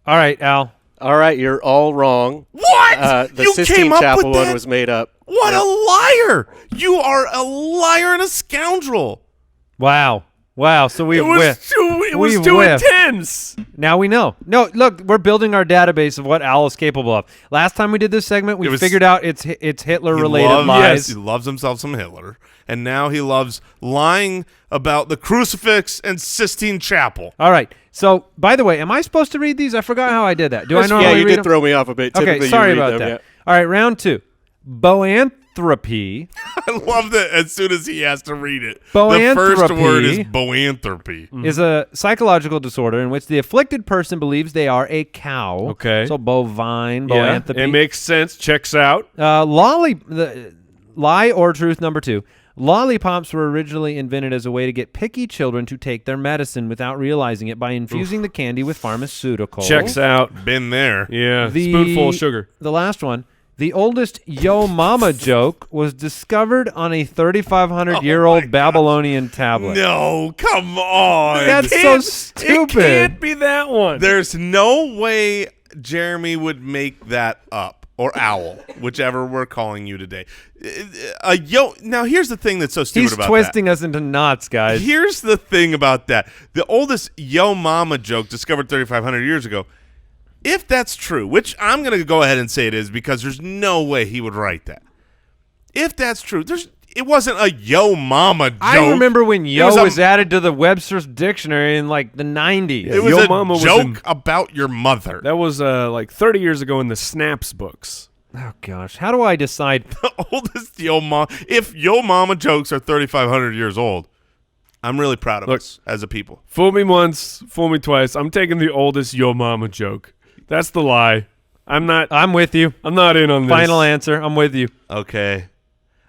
B: All right, Al.
E: All right, you're all wrong.
C: What?
E: The
C: You
E: Sistine
C: came up
E: Chapel
C: with that?
E: one was made up.
C: What a liar! You are a liar and a scoundrel.
B: Wow. So we
D: It was too intense.
B: Now we know. No, look, we're building our database of what Al is capable of. Last time we did this segment, we figured out it's Hitler-related lies.
C: He loves himself some Hitler, and now he loves lying about the crucifix and Sistine Chapel.
B: All right. So, by the way, am I supposed to read these? I forgot how I did that. Do I normally
E: Yeah,
B: read
E: you did
B: them?
E: throw me off a bit.
B: Okay,
E: Typically,
B: sorry
E: you read
B: about
E: them,
B: that. All right, round 2. Boanthropy.
C: I love that as soon as he has to read it. The
B: Boanthropy.
C: first word is boanthropy.
B: Is a psychological disorder in which the afflicted person believes they are a cow.
D: Okay.
B: So bovine,
D: Yeah,
B: boanthropy.
D: it makes sense. Checks out.
B: Lie or truth number 2. Lollipops were originally invented as a way to get picky children to take their medicine without realizing it by infusing the candy with pharmaceuticals.
D: Checks out.
C: Been there.
D: Yeah,
B: The-
D: spoonful of sugar.
B: The last one. The oldest Yo Mama joke was discovered on a 3,500-year-old Babylonian tablet.
C: No, come on.
B: That's so stupid.
D: It can't be that one.
C: There's no way Jeremy would make that up. Or Owl, whichever we're calling you today. Now, here's the thing that's so stupid
B: He's
C: about
B: twisting us into knots, guys.
C: Here's the thing about that. The oldest Yo Mama joke discovered 3,500 years ago. If that's true, which I'm going to go ahead and say it is because there's no way he would write that. If that's true, it wasn't a Yo Mama joke.
B: I remember when Yo
C: was
B: was added to the Webster's Dictionary in like the 90s.
C: It was
D: Yo
C: a
D: Mama was
C: joke about your mother.
D: That was like 30 years ago in the Snaps books.
B: Oh, gosh. How do I decide?
C: The oldest Yo Mama. If Yo Mama jokes are 3,500 years old, I'm really proud of us as a people.
D: Fool me once, fool me twice. I'm taking the oldest Yo Mama joke. That's the lie. I'm
B: with you.
D: not in on this.
B: Final answer. I'm with you.
C: Okay.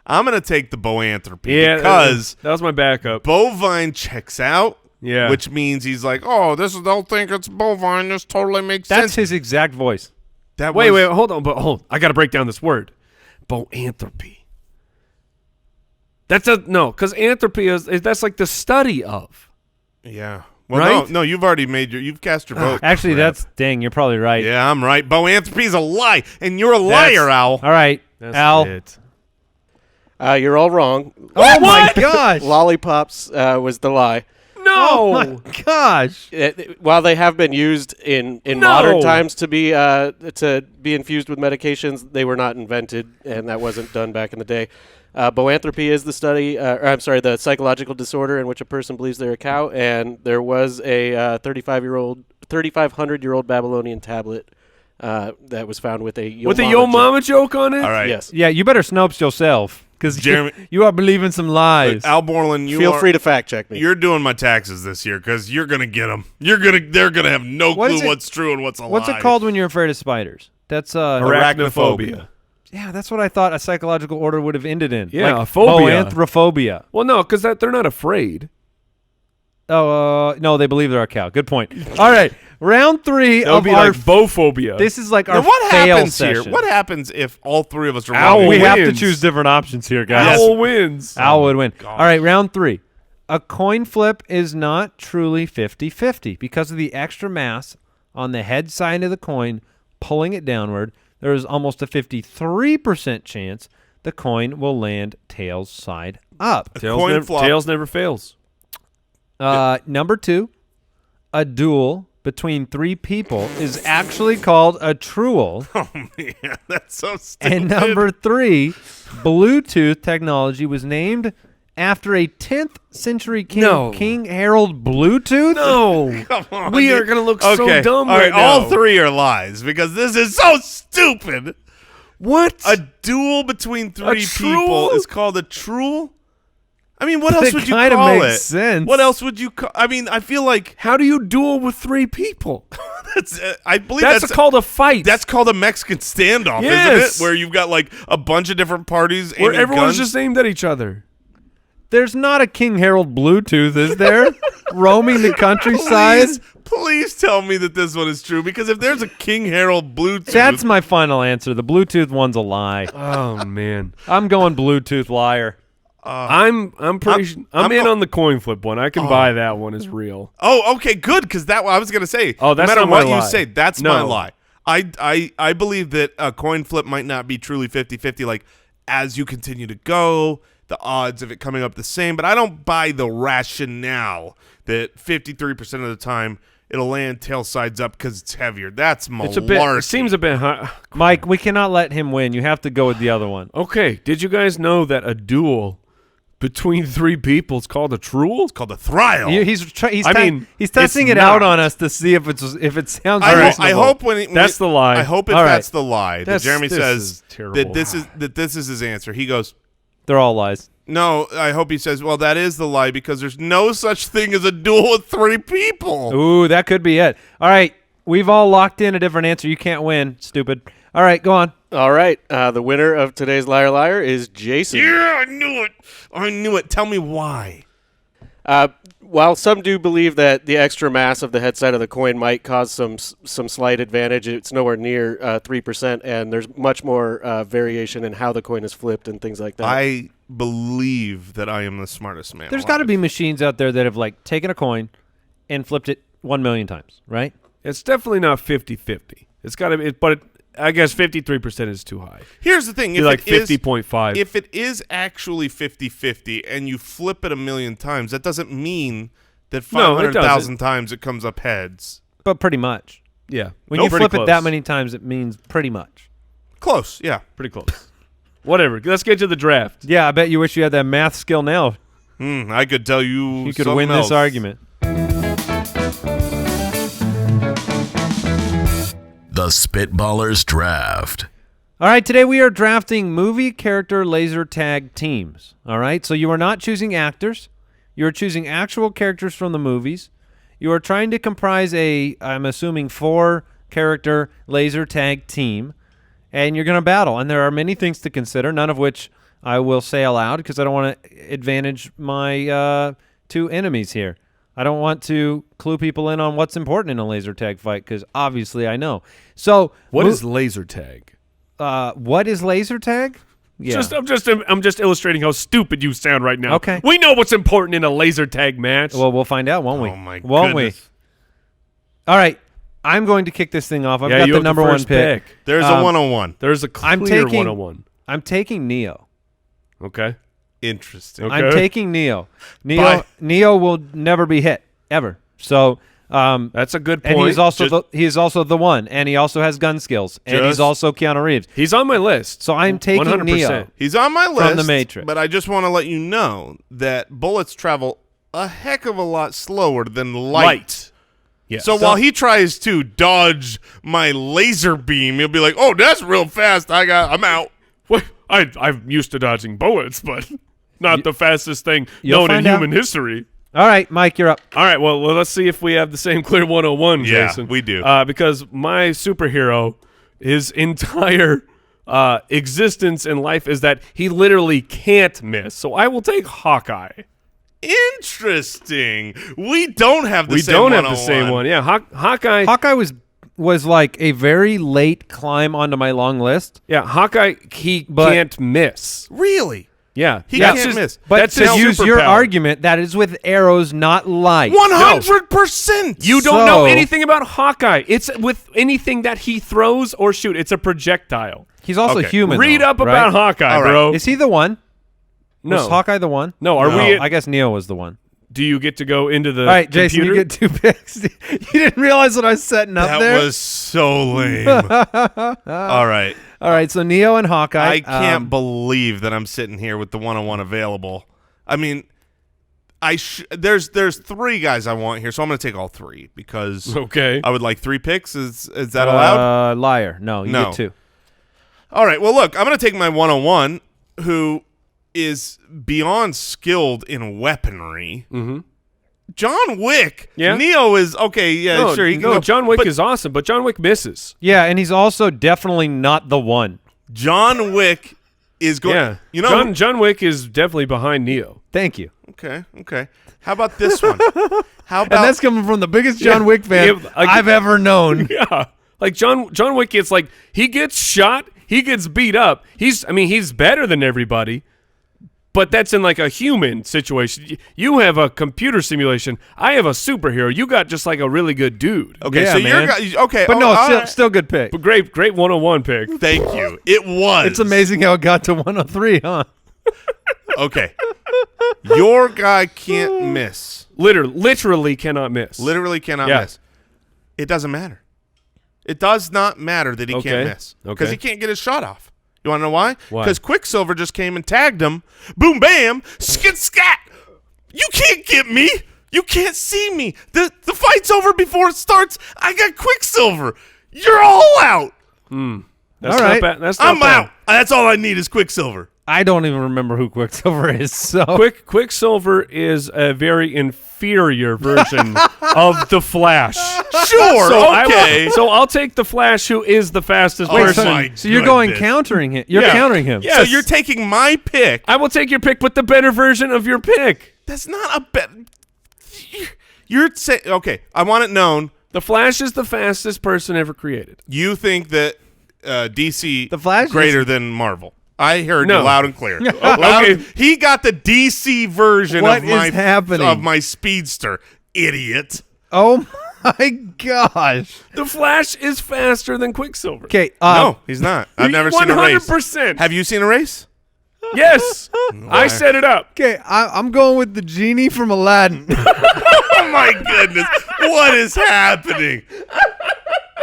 C: I'm going to take the boanthropy
D: Yeah,
C: because
D: that was my backup.
C: bovine checks out.
D: Yeah.
C: Which means he's like, they'll think it's bovine. This totally makes
B: That's
C: sense.
B: his exact voice.
D: Wait, hold on. I got to break down this word. Boanthropy. That's because anthropy that's like the study of.
C: Yeah. Well,
D: Right?
C: no, you've already you've cast your vote.
B: Actually,
C: Crap.
B: dang, you're probably right.
C: Yeah, I'm right. Boanthropy's a lie, and you're a liar, Al.
B: All right,
D: That's
B: Al.
D: it.
E: You're all wrong.
B: Oh, my gosh.
E: Lollipops was the lie.
B: Oh, my gosh.
E: While they have been used in modern times to be infused with medications, they were not invented, and that wasn't done back in the day. Boanthropy is the the psychological disorder in which a person believes they're a cow, and there was a 3,500-year-old Babylonian tablet that was found with a
D: Yo Mama joke on it?
C: All right.
E: Yes.
B: Yeah, you better Snopes yourself because
C: Jeremy-
B: you are believing some lies.
C: Al Borland,
E: Feel free to fact check me.
C: You're doing my taxes this year because you're gonna get them. They're gonna have no
B: What is
C: clue
B: it-
C: what's true and what's a lie.
B: What's it called when you're afraid of spiders? That's
D: Arachnophobia.
B: Yeah, that's what I thought a psychological order would have ended in.
D: Yeah,
B: like
D: a phobia.
B: Boanthrophobia.
D: Well, no, because they're not afraid.
B: Oh, no, they believe they're a cow. Good point. All right, round 3
D: That would
B: of
D: be
B: our.
D: like bophobia.
B: This is like
C: Now,
B: our
C: what
B: fail
C: happens
B: session.
C: here? What happens if all three of us are
D: Owl
C: wrong?
B: We have to
D: wins.
B: choose different options here, guys.
D: Owl wins.
B: Owl would win. All right, round 3. A coin flip is not truly 50-50 because of the extra mass on the head side of the coin pulling it downward. There is almost a 53% chance the coin will land tails side up.
C: coin flop.
D: Tails never fails.
B: Number 2, a duel between 3 people is actually called a truel.
C: Oh man, that's so stupid.
B: And number 3, Bluetooth technology was named after a 10th century king,
D: No.
B: King Harold Bluetooth.
D: No.
C: Come on,
D: We
C: dude.
D: are gonna look
C: okay.
D: so dumb
C: All
D: right
C: all
D: now.
C: three are lies because this is so stupid.
D: What?
C: A duel between 3 people
D: truel?
C: is called a truel? I mean, what else
B: That
C: would you
B: kinda
C: call
B: makes
C: it?
B: sense.
C: What else would you call? I mean, I feel like
D: How do you duel with 3 people?
C: I believe
D: That's called a fight.
C: That's called a Mexican standoff,
D: Yes.
C: isn't it? Where you've got like a bunch of different parties
D: where
C: aiming
D: everyone's
C: guns.
D: just aimed at each other.
B: There's not a King Harold Bluetooth, is there? Roaming the countryside?
C: Please tell me that this one is true, because if there's a King Harold Bluetooth,
B: That's my final answer. The Bluetooth one's a lie.
D: Oh man,
B: I'm going Bluetooth liar.
D: I'm in on the coin flip one. I can buy that one as real.
C: oh, okay, good, because that I was gonna say.
D: Oh, that's
C: no matter
D: not my
C: what you
D: lie.
C: say, that's
D: No.
C: my lie. I believe that a coin flip might not be truly 50-50. Like as you continue to go, the odds of it coming up the same. But I don't buy the rationale that 53% of the time it'll land tail sides up because it's heavier. That's malarkey.
D: It seems a bit high.
B: Mike, we cannot let him win. You have to go with the other one.
D: Okay, did you guys know that a duel between 3 people is called a truel?
C: It's called a thrial.
B: He's
D: it's
B: testing it
D: not.
B: out on us to see if it sounds
C: I
B: reasonable.
C: hope
D: That's the lie.
C: I hope
B: All right.
C: that's the lie. That Jeremy
D: this
C: says
D: is terrible.
C: that this is his answer. He goes,
B: They're all lies.
C: no, I hope he says, well, that is the lie because there's no such thing as a duel with 3 people.
B: Ooh, that could be it. All right, we've all locked in a different answer. You can't win, stupid. All right, go on.
E: All right. The winner of today's Liar Liar is Jason.
C: Yeah, I knew it. I knew it. Tell me why.
E: While some do believe that the extra mass of the head side of the coin might cause some slight advantage, it's nowhere near 3%, and there's much more variation in how the coin is flipped and things like that.
C: I believe that I am the smartest man.
B: There's got to be machines out there that have like taken a coin and flipped it 1 million times, right?
D: It's definitely not 50-50. It's got to be, but I guess 53% is too high.
C: Here's the thing.
D: Be like 50.5.
C: If it is actually 50-50 and you flip it 1 million times, that doesn't mean that
D: No, it
C: 500,000 times it comes up heads.
B: But pretty much.
D: Yeah.
B: When
D: Nope.
B: you
D: Pretty
B: flip it
D: close.
B: that many times, it means pretty much.
C: Close, yeah.
D: Pretty close. Whatever. Let's get to the draft.
B: Yeah, I bet you wish you had that math skill now.
C: I could tell you
B: You could
C: something
B: win
C: else.
B: this argument.
A: The Spitballers Draft.
B: All right, today we are drafting movie character laser tag teams. All right, so you are not choosing actors. You are choosing actual characters from the movies. You are trying to comprise I'm assuming, 4-character laser tag team, and you're going to battle. And there are many things to consider, none of which I will say aloud because I don't want to advantage my 2 enemies here. I don't want to clue people in on what's important in a laser tag fight because obviously I know. So
D: What is laser tag?
B: what is laser tag? Yeah.
D: I'm just illustrating how stupid you sound right now.
B: Okay.
D: We know what's important in a laser tag match.
B: Well, we'll find out, won't we?
C: Oh, my
B: Won't we?
C: goodness.
B: All right. I'm going to kick this thing off. I've
D: yeah,
B: got
D: you
B: the
D: have
B: number
D: the
B: 1
D: first
B: pick.
C: There's a 101.
D: There's a clear
B: I'm taking
D: 101.
B: I'm taking Neo.
D: Okay.
C: Interesting.
D: Okay.
B: I'm taking Neo.
C: Bye.
B: Neo will never be hit ever. So
D: That's a good point.
B: and he is also the one, and he also has gun skills, and he's
C: Just-
B: also Keanu Reeves.
D: He's on my list.
B: So I'm taking
D: 100%.
B: Neo.
C: He's on my list.
B: From The Matrix.
C: But I just want to let you know that bullets travel a heck of a lot slower than light.
D: Yes.
C: So while he tries to dodge my laser beam, he'll be like, "Oh, that's real fast. I'm out."
D: Well, I'm used to dodging bullets, but not the fastest thing
B: You'll
D: known in
B: find out.
D: human history.
B: All right, Mike, you're up.
D: All right, well, let's see if we have the same clear 101,
C: Yeah,
D: Jason.
C: we do.
D: Because my superhero, his entire existence in life is that he literally can't miss. So I will take Hawkeye.
C: Interesting. We don't have the
D: We
C: same
D: don't have the
C: 101.
D: same one. Yeah, Hawkeye.
B: Hawkeye was like a very late climb onto my long list.
D: Yeah, Hawkeye, he
B: But-
D: can't miss.
C: Really?
D: Yeah.
C: He
D: that's
C: can't
D: his-
C: miss.
B: But
D: That's
B: to
D: his
B: use your
D: superpower.
B: argument, that is with arrows, not light.
C: 100%.
D: You don't know
B: So-
D: anything about Hawkeye. It's with anything that he throws or shoot. It's a projectile.
B: He's also
C: Okay.
B: human.
D: Read
B: though,
D: up
B: right?
D: about Hawkeye,
C: All right.
D: bro.
B: Is he the one?
D: No.
B: Was Hawkeye the one?
D: No, are
C: No.
D: we?
B: I guess Neo was the one.
D: Do you get to go into the
B: All right, Jason,
D: computer?
B: you get 2 picks. You didn't realize what I was setting up
C: That
B: there?
C: was so lame. All right.
B: All right, so Neo and Hawkeye.
C: I can't believe that I'm sitting here with the 101 available. I mean, there's 3 guys I want here, so I'm going to take all 3 because
D: Okay.
C: I would like 3 picks. Is that allowed?
B: Liar. No, you
C: No.
B: get 2.
C: All right. Well, look, I'm going to take my 101, who is beyond skilled in weaponry.
D: Mm-hmm.
C: John Wick.
D: Yeah.
C: Neo is okay. Yeah,
D: No,
C: sure. He can
D: no,
C: go,
D: John Wick
C: but
D: is awesome, but John Wick misses.
B: Yeah, and he's also definitely not the one.
C: John Wick is going.
D: Yeah,
C: You know.
D: John Wick is definitely behind Neo.
B: Thank you.
C: Okay. How about this one? How
B: And
C: about
B: that's coming from the biggest John Wick fan
D: Yeah,
B: I've ever known.
D: Yeah, like John Wick gets like he gets shot, he gets beat up. He's better than everybody, but that's in like a human situation. You have a computer simulation. I have a superhero. You got just like a really good dude.
C: okay?
B: Yeah,
C: So
B: man.
C: you're okay.
B: But no,
C: all
B: still,
C: right.
B: still good pick.
D: But great 101 pick.
C: Thank you. It was.
B: It's amazing how it got to 103, huh?
C: Okay. Your guy can't miss.
D: Literally cannot miss.
C: Literally cannot
D: Yeah.
C: miss. It doesn't matter. It does not matter that he
D: Okay.
C: can't miss because
D: Okay.
C: he can't get his shot off. You want to know why?
D: Why?
C: Because Quicksilver just came and tagged him. Boom, bam, skit, scat. You can't get me. You can't see me. The fight's over before it starts. I got Quicksilver. You're all out.
D: That's
B: All
D: not
B: right.
D: bad. That's not
C: I'm
D: bad.
C: out. That's all I need is Quicksilver.
B: I don't even remember who Quicksilver is. So
D: Quicksilver is a very inferior version of the Flash.
C: Sure.
D: So
C: okay.
D: I'll take the Flash, who is the fastest
C: Oh
D: person.
C: my
B: so you're going
C: goodness.
B: countering him. You're
D: Yeah.
B: countering him.
D: Yeah.
C: So
D: Yes.
C: you're taking my pick.
D: I will take your pick, but the better version of your pick.
C: That's not a bet. You're saying okay. I want it known.
D: The Flash is the fastest person ever created.
C: You think that DC
B: The Flash
C: greater than Marvel? I heard
D: No.
C: you loud and clear.
D: Okay.
C: He got the DC version
B: What
C: of
B: is happening?
C: of my speedster, idiot.
B: Oh my gosh.
D: The Flash is faster than Quicksilver.
B: Okay.
C: No, he's not. I've never seen a race.
D: 100%.
C: Have you seen a race?
D: Yes. I set it up.
B: Okay. I'm going with the genie from Aladdin.
C: Oh my goodness! What is happening?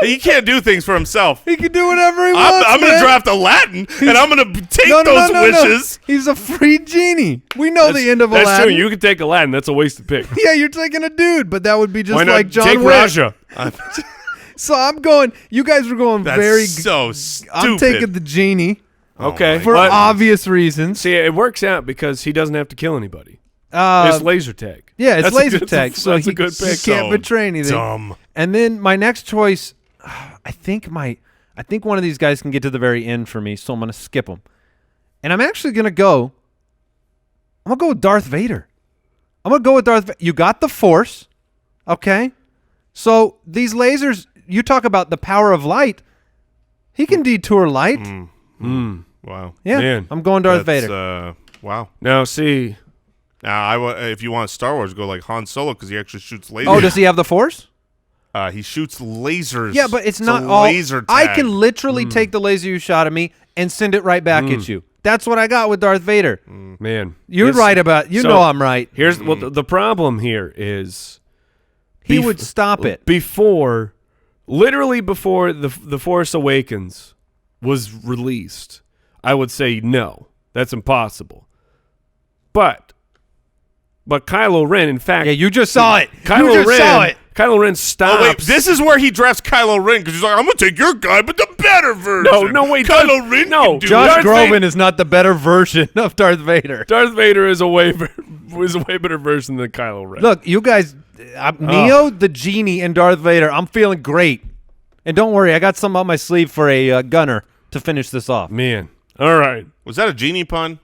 C: He can't do things for himself.
B: He can do whatever he wants.
C: I'm going to
B: man.
C: draft Aladdin, and I'm going to take
B: No,
C: those
B: no.
C: wishes.
B: He's a free genie. We know the end of
D: That's
B: Aladdin.
D: true. You can take Aladdin. That's a wasted pick.
B: Yeah, you're taking a dude, but that would be just
D: Why not
B: like John
D: take
B: Wick.
D: Raja?
B: So I'm going. You guys were going
C: That's
B: very.
C: so stupid.
B: I'm taking the genie
D: Okay.
B: for
D: But-
B: obvious reasons.
D: See, it works out because he doesn't have to kill anybody.
B: Uh,
D: It's laser tag.
B: yeah, it's
D: That's a
B: laser
D: good-
B: tag, so
D: that's
B: he
D: a good
B: he
D: pick.
B: can't betray anything.
C: Dumb.
B: And then my next choice, I think one of these guys can get to the very end for me, so I'm going to skip him. And I'm actually going to go. I'm going to go with Darth Vader. I'm going to go with Darth Vader. You got the Force, okay? So these lasers, you talk about the power of light. He can detour light.
C: Wow.
B: Yeah,
D: Man,
B: I'm going Darth
C: That's,
B: Vader.
D: Now, see,
C: Now, if you want Star Wars, go like Han Solo because he actually shoots lasers.
B: Oh, does he have the Force?
C: He shoots lasers.
B: Yeah, but it's not
C: a
B: all.
C: laser tag.
B: I can literally take the laser you shot at me and send it right back at you. That's what I got with Darth Vader.
D: man.
B: You're
D: it's-
B: right about. You
D: so
B: know I'm right.
D: Here's well, the problem here is
B: He
D: bef-
B: would stop it.
D: literally before the Force Awakens was released. I would say no, that's impossible. But Kylo Ren, in fact,
B: Yeah, you just saw it.
D: Kylo
B: you just
D: Ren,
B: saw it.
D: Kylo Ren stops.
C: Oh, wait, this is where he drafts Kylo Ren because he's like, I'm going to take your guy, but the better version.
D: No, wait,
C: Kylo Ren
D: no,
C: can do
B: Josh
C: it.
D: Darth
B: Groban is not the better version of Darth Vader.
D: Darth Vader is a way better version than Kylo Ren.
B: Look, you guys, Neo, the genie, and Darth Vader. I'm feeling great. And don't worry, I got some on my sleeve for a gunner to finish this off.
D: Man, all right,
C: Was that a genie pun?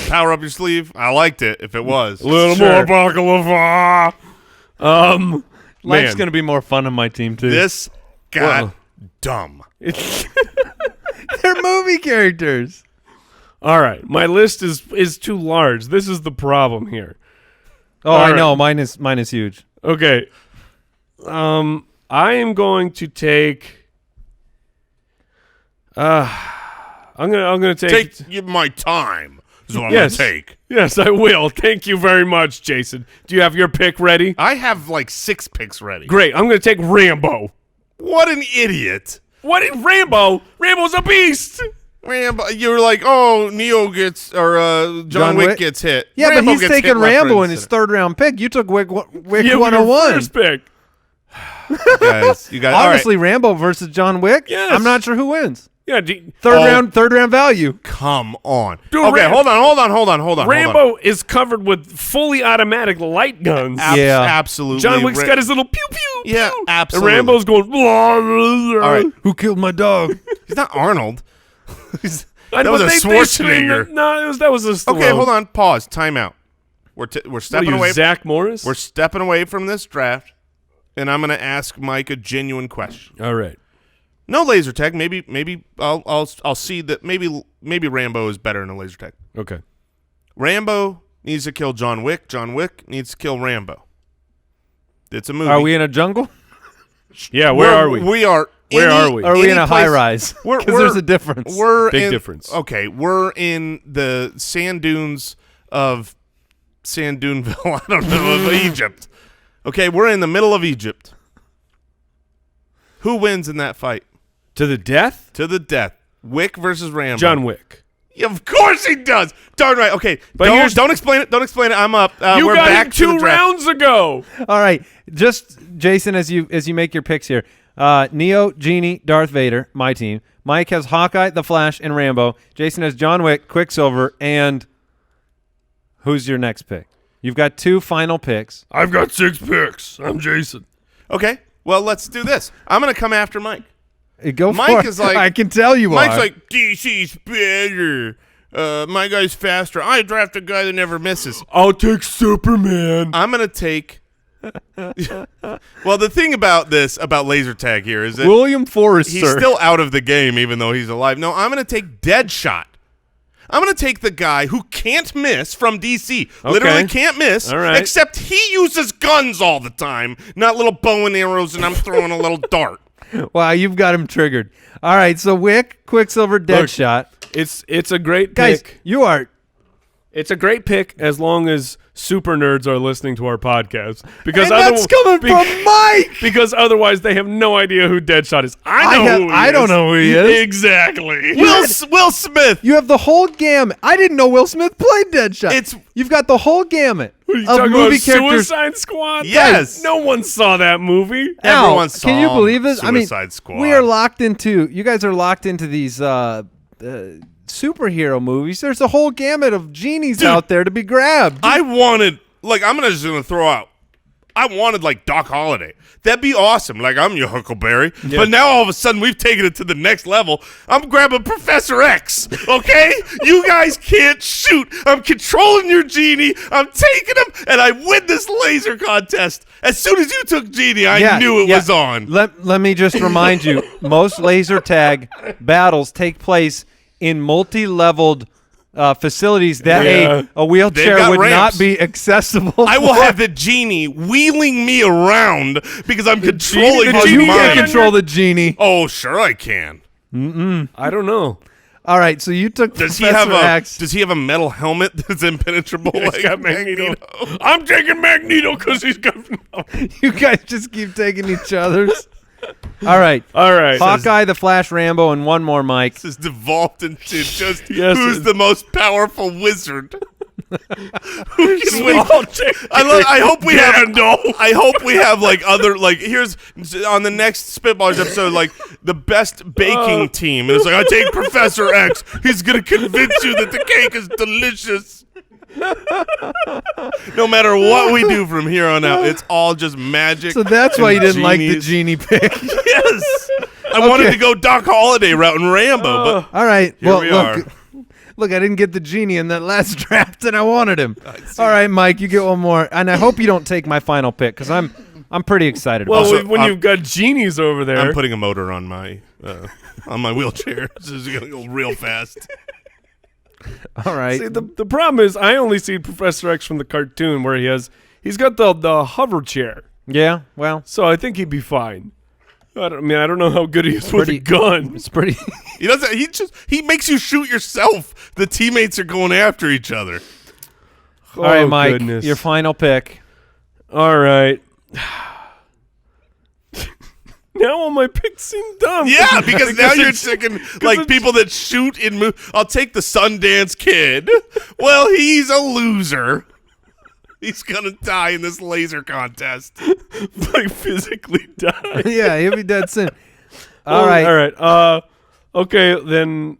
C: Power up your sleeve? I liked it if it was.
D: a little more baklava.
B: Life's
D: Man.
B: going to be more fun on my team, too.
C: This got
D: Well.
C: dumb.
B: They're movie characters.
D: All right, my list is too large. This is the problem here.
B: Oh,
D: All
B: I
D: right.
B: know. Mine is huge.
D: Okay. I am going to take I'm gonna take
C: Take my time is what
D: Yes.
C: I'm going to take.
D: Yes, I will. Thank you very much, Jason. Do you have your pick ready?
C: I have like 6 picks ready.
D: Great. I'm gonna take Rambo.
C: What an idiot.
D: What is Rambo? Rambo's a beast.
C: Rambo, you were like, oh, Neo gets, or John Wick gets hit.
B: Yeah,
C: Rambo
B: but he's
C: gets
B: taking
C: hit left, right,
B: Rambo
C: and
B: in his
C: center.
B: third round pick. You took Wick
D: You have your
B: 101.
D: first pick.
C: You guys.
B: Obviously, Rambo versus John Wick.
D: Yes.
B: I'm not sure who wins.
D: Yeah,
B: Third round value.
C: Come on.
D: Dude,
C: Okay, hold on.
D: Rambo is covered with fully automatic light guns.
B: Yeah.
C: Absolutely.
D: John Wick's got his little pew pew.
C: Yeah,
D: pew.
C: absolutely.
D: And Rambo's going. Blah, blah, blah.
C: All right.
B: Who killed my dog?
C: He's not Arnold.
D: I
C: That
D: know,
C: was
D: but
C: a Schwarzenegger.
D: No, that was a Stallone.
C: Okay, hold on. Pause. Time out. We're
D: What
C: stepping
D: are you,
C: away.
D: Zach Morris?
C: We're stepping away from this draft, and I'm going to ask Mike a genuine question.
D: All right.
C: No laser tag. Maybe I'll see that. Maybe Rambo is better in a laser tag.
D: Okay.
C: Rambo needs to kill John Wick. John Wick needs to kill Rambo. It's a movie.
B: Are we in a jungle?
D: Yeah, where are we?
C: We are.
D: Where are we?
B: Or are we in a high
C: place-
B: rise?
C: We're-
B: Because there's a difference.
D: Big
C: in,
D: difference.
C: Okay, we're in the sand dunes of Sand Duneville. I don't know of Egypt. Okay, we're in the middle of Egypt. Who wins in that fight?
D: To the death?
C: To the death. Wick versus Rambo.
D: John Wick.
C: Yeah, of course he does. Darn right. Okay,
D: But
C: don't explain it. Don't explain it. I'm up.
D: You
C: we're
D: got
C: back
D: him
C: to the
D: 2
C: draft.
D: rounds ago.
B: All right, just Jason, as you make your picks here, Neo, Genie, Darth Vader, my team. Mike has Hawkeye, The Flash, and Rambo. Jason has John Wick, Quicksilver, and who's your next pick? You've got 2 final picks.
D: I've got 6 picks. I'm Jason.
C: Okay, well, let's do this. I'm going to come after Mike.
B: Go
C: Mike
B: for it.
C: is like-
B: I can tell you
C: Mike's
B: are.
C: like, DC's better. My guy's faster. I draft a guy that never misses.
D: I'll take Superman.
C: I'm going to take... Well, the thing about laser tag here is that
B: William Forrester.
C: he's still out of the game even though he's alive. No, I'm going to take Deadshot. I'm going to take the guy who can't miss from DC. Literally can't miss.
D: All right.
C: Except he uses guns all the time, not little bow and arrows, and I'm throwing a little dart.
B: Wow, you've got him triggered. All right, so Wick, Quicksilver, Deadshot.
D: It's a great
B: Guys,
D: pick.
B: you are...
D: It's a great pick as long as super nerds are listening to our podcast. Because
B: And that's coming from Mike!
D: Because otherwise they have no idea who Deadshot is. I know who he is.
B: I don't know who he is.
D: Exactly.
C: Will Smith.
B: You have the whole gamut. I didn't know Will Smith played Deadshot. You've got the whole gamut
D: What are you
B: of
D: talking
B: movie
D: about,
B: characters.
D: Suicide Squad?
C: Yes.
D: Guys, no one saw that movie.
B: Al,
C: Everyone saw
B: can you believe this?
C: Suicide Squad.
B: We are locked into. You guys are locked into these superhero movies. There's a whole gamut of genies out there to be grabbed.
C: I wanted, I'm just going to throw out, I wanted, Doc Holliday. That'd be awesome. I'm your Huckleberry.
D: Yeah.
C: But now all of a sudden we've taken it to the next level. I'm grabbing Professor X, okay? You guys can't shoot. I'm controlling your genie. I'm taking him, and I win this laser contest. As soon as you took Genie, I knew it was on.
B: Let me just remind you, most laser tag battles take place in multi-leveled facilities that a wheelchair
C: got
B: would
C: ramps.
B: not be accessible.
C: I will
B: for.
C: have the genie wheeling me around because I'm controlling
D: the
B: Oh,
C: his
B: you
D: genie
B: can't
C: mind.
B: control the genie.
C: Oh, sure I can.
D: I don't know.
B: All right, so you took
C: Does he
B: Professor
C: have
B: X.
C: Does he have a metal helmet that's impenetrable?
D: He's got Magneto. I'm taking Magneto because he's got.
B: You guys just keep taking each other's. All right.
D: All right.
B: Hawkeye, The Flash, Rambo, and one more, Mike.
C: This is devolved into just
D: Yes,
C: who's the most powerful wizard. Who can win?
D: I'll take
C: I hope we have.
D: Gandalf.
C: I hope we have other here's on the next Spitballers episode the best baking team. And it's I take Professor X. He's gonna convince you that the cake is delicious. No matter what we do from here on out, it's all just magic.
B: So that's why you
C: and
B: didn't like the
C: genies.
B: genie pick.
C: Yes, I wanted to go Doc Holliday route in Rambo, but
B: All right.
C: Here we are.
B: Look, I didn't get the genie in that last draft, and I wanted him. All right, Mike, you get one more, and I hope you don't take my final pick because I'm pretty excited about
D: Well,
B: it.
D: when you've got genies over there.
C: I'm putting a motor on my wheelchair. This is gonna go real fast.
B: All right.
D: See, the problem is I only see Professor X from the cartoon where he's got the hover chair.
B: Yeah. Well,
D: So I think he'd be fine. I don't know how good he is with a gun.
B: it's pretty.
C: He doesn't. He makes you shoot yourself. The teammates are going after each other.
B: All right,
D: Oh,
B: Mike,
D: goodness.
B: your final pick.
D: All right. Now all my picks seem dumb.
C: Yeah, because now you're
D: it's-
C: thinking
D: it's-
C: people that shoot in. I'll take the Sundance Kid. Well, he's a loser. He's gonna die in this laser contest.
D: Like physically die.
B: Yeah, he'll be dead soon. All right.
D: All right. Okay, then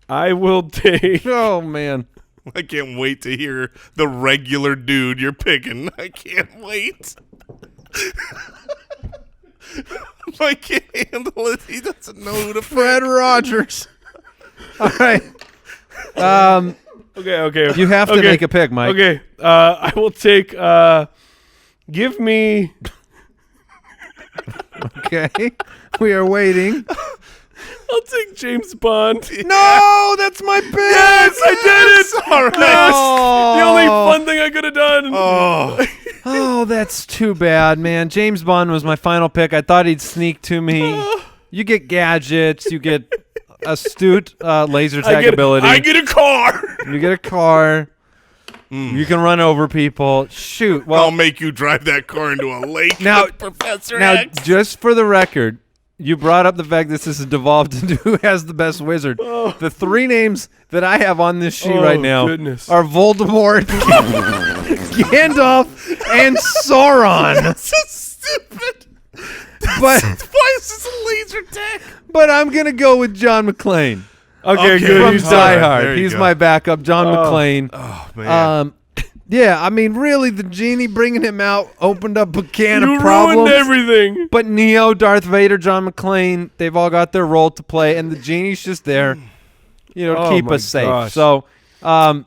D: I will take.
B: Oh, man.
C: I can't wait to hear the regular dude you're picking. I can't wait. I can't handle it. He doesn't know who to
B: Fred Rogers. All right.
D: Okay.
B: You have to make a pick, Mike.
D: Okay. I will take. Give me.
B: Okay. We are waiting.
D: I'll take James Bond.
B: No, that's my pick.
D: Yes, I did it.
C: All right.
B: No.
D: The only fun thing I could have done.
B: Oh, that's too bad, man. James Bond was my final pick. I thought he'd sneak to me. You get gadgets. You get astute laser tag ability.
C: I get a car.
B: You get a car. You can run over people. Shoot. Well,
C: I'll make you drive that car into a lake.
B: Now-
C: like Professor
B: now,
C: X.
B: just for the record, you brought up the fact this is devolved into who has the best wizard. The three names that I have on this sheet right now
D: goodness.
B: are Voldemort, Gandalf, and Sauron.
C: That's so stupid.
B: But
C: Why is this a laser tag?
B: I'm gonna go with John McClane
D: Okay, good.
B: from
D: He's
B: Die
C: all right.
B: Hard.
C: There you
B: He's
C: go.
B: my backup, John McClane.
C: Oh man.
B: Yeah, I mean, really, the genie bringing him out opened up a can
D: You
B: of problems.
D: ruined everything.
B: But Neo, Darth Vader, John McClane, they've all got their role to play, and the genie's just there, to
D: Oh
B: keep
D: my
B: us safe.
D: gosh.
B: So,
C: I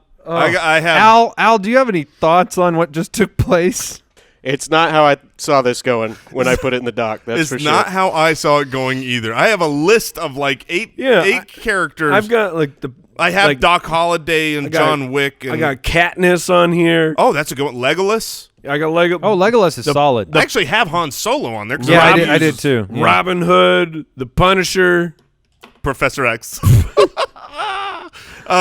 C: have.
B: Al, do you have any thoughts on what just took place?
E: It's not how I saw this going when I put it in the doc. That's
C: It's
E: for sure.
C: not how I saw it going either. I have a list of like eight characters.
D: I've got like the.
C: I have
D: like,
C: Doc Holliday and
D: got-
C: John Wick. And,
D: I got Katniss on here.
C: Oh, that's a good one. Legolas.
D: I got Lego.
B: Oh, Legolas is solid.
C: I actually have Han Solo on there. 'cause
B: Yeah,
C: Rob
B: I did
C: uses
B: too. Yeah.
D: Robin Hood, the Punisher.
C: Professor X.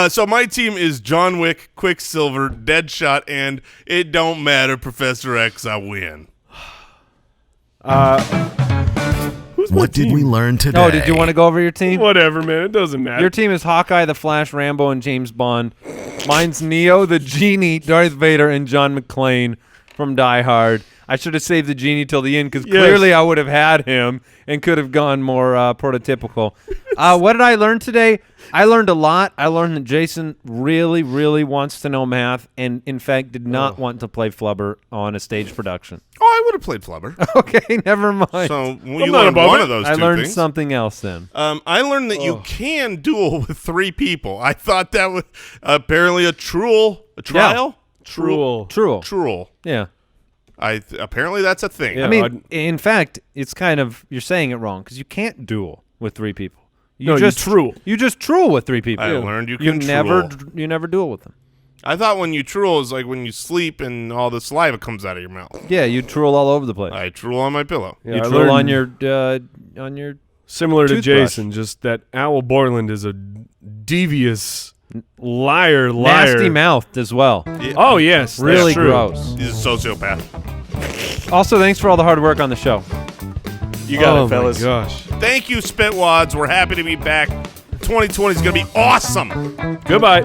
C: So my team is John Wick, Quicksilver, Deadshot, and it don't matter, Professor X, I win.
D: Who's my
A: What did
D: team?
A: we learn today?
B: Oh, did you want to go over your team?
D: Whatever, man. It doesn't matter.
B: Your team is Hawkeye, the Flash, Rambo, and James Bond. Mine's Neo, the Genie, Darth Vader, and John McClane from Die Hard. I should have saved the Genie till the end because clearly I would have had him and could have gone more prototypical. What did I learn today? I learned a lot. I learned that Jason really, really wants to know math and, in fact, did not want to play Flubber on a stage production.
C: Oh, I would have played Flubber.
B: Okay, never mind.
C: So you
D: not
C: learned
D: above
C: one
D: it.
C: of those
B: I
C: two
B: learned
C: things.
B: something else then.
C: I learned that you can duel with three people. I thought that was apparently a trial.
B: True. Yeah.
C: Apparently that's a thing.
D: Yeah.
B: I mean, in fact, it's kind of, you're saying it wrong because you can't duel with three people.
D: you truel.
B: You just truel with three people.
C: I learned you can
B: never
C: truel.
B: you never duel with them.
C: I thought when you truel is like when you sleep and all the saliva comes out of your mouth.
B: Yeah, you truel all over the place.
C: I truel on my pillow.
D: Yeah,
B: you
D: I
B: truel
D: learned
B: on your
D: similar to
B: Toothbrush.
D: Jason, just that Owl Borland is a devious liar.
B: nasty mouth as well.
D: Oh yes,
B: Really
D: that's true.
B: gross.
C: He's a sociopath.
B: Also, thanks for all the hard work on the show.
E: You got
D: Oh
E: it, fellas.
D: my gosh.
C: Thank you, Spitwads. We're happy to be back. 2020 is going to be awesome.
D: Goodbye.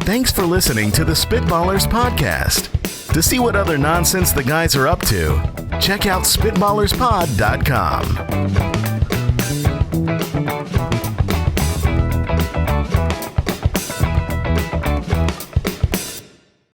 A: Thanks for listening to the Spitballers podcast. To see what other nonsense the guys are up to, check out SpitballersPod.com.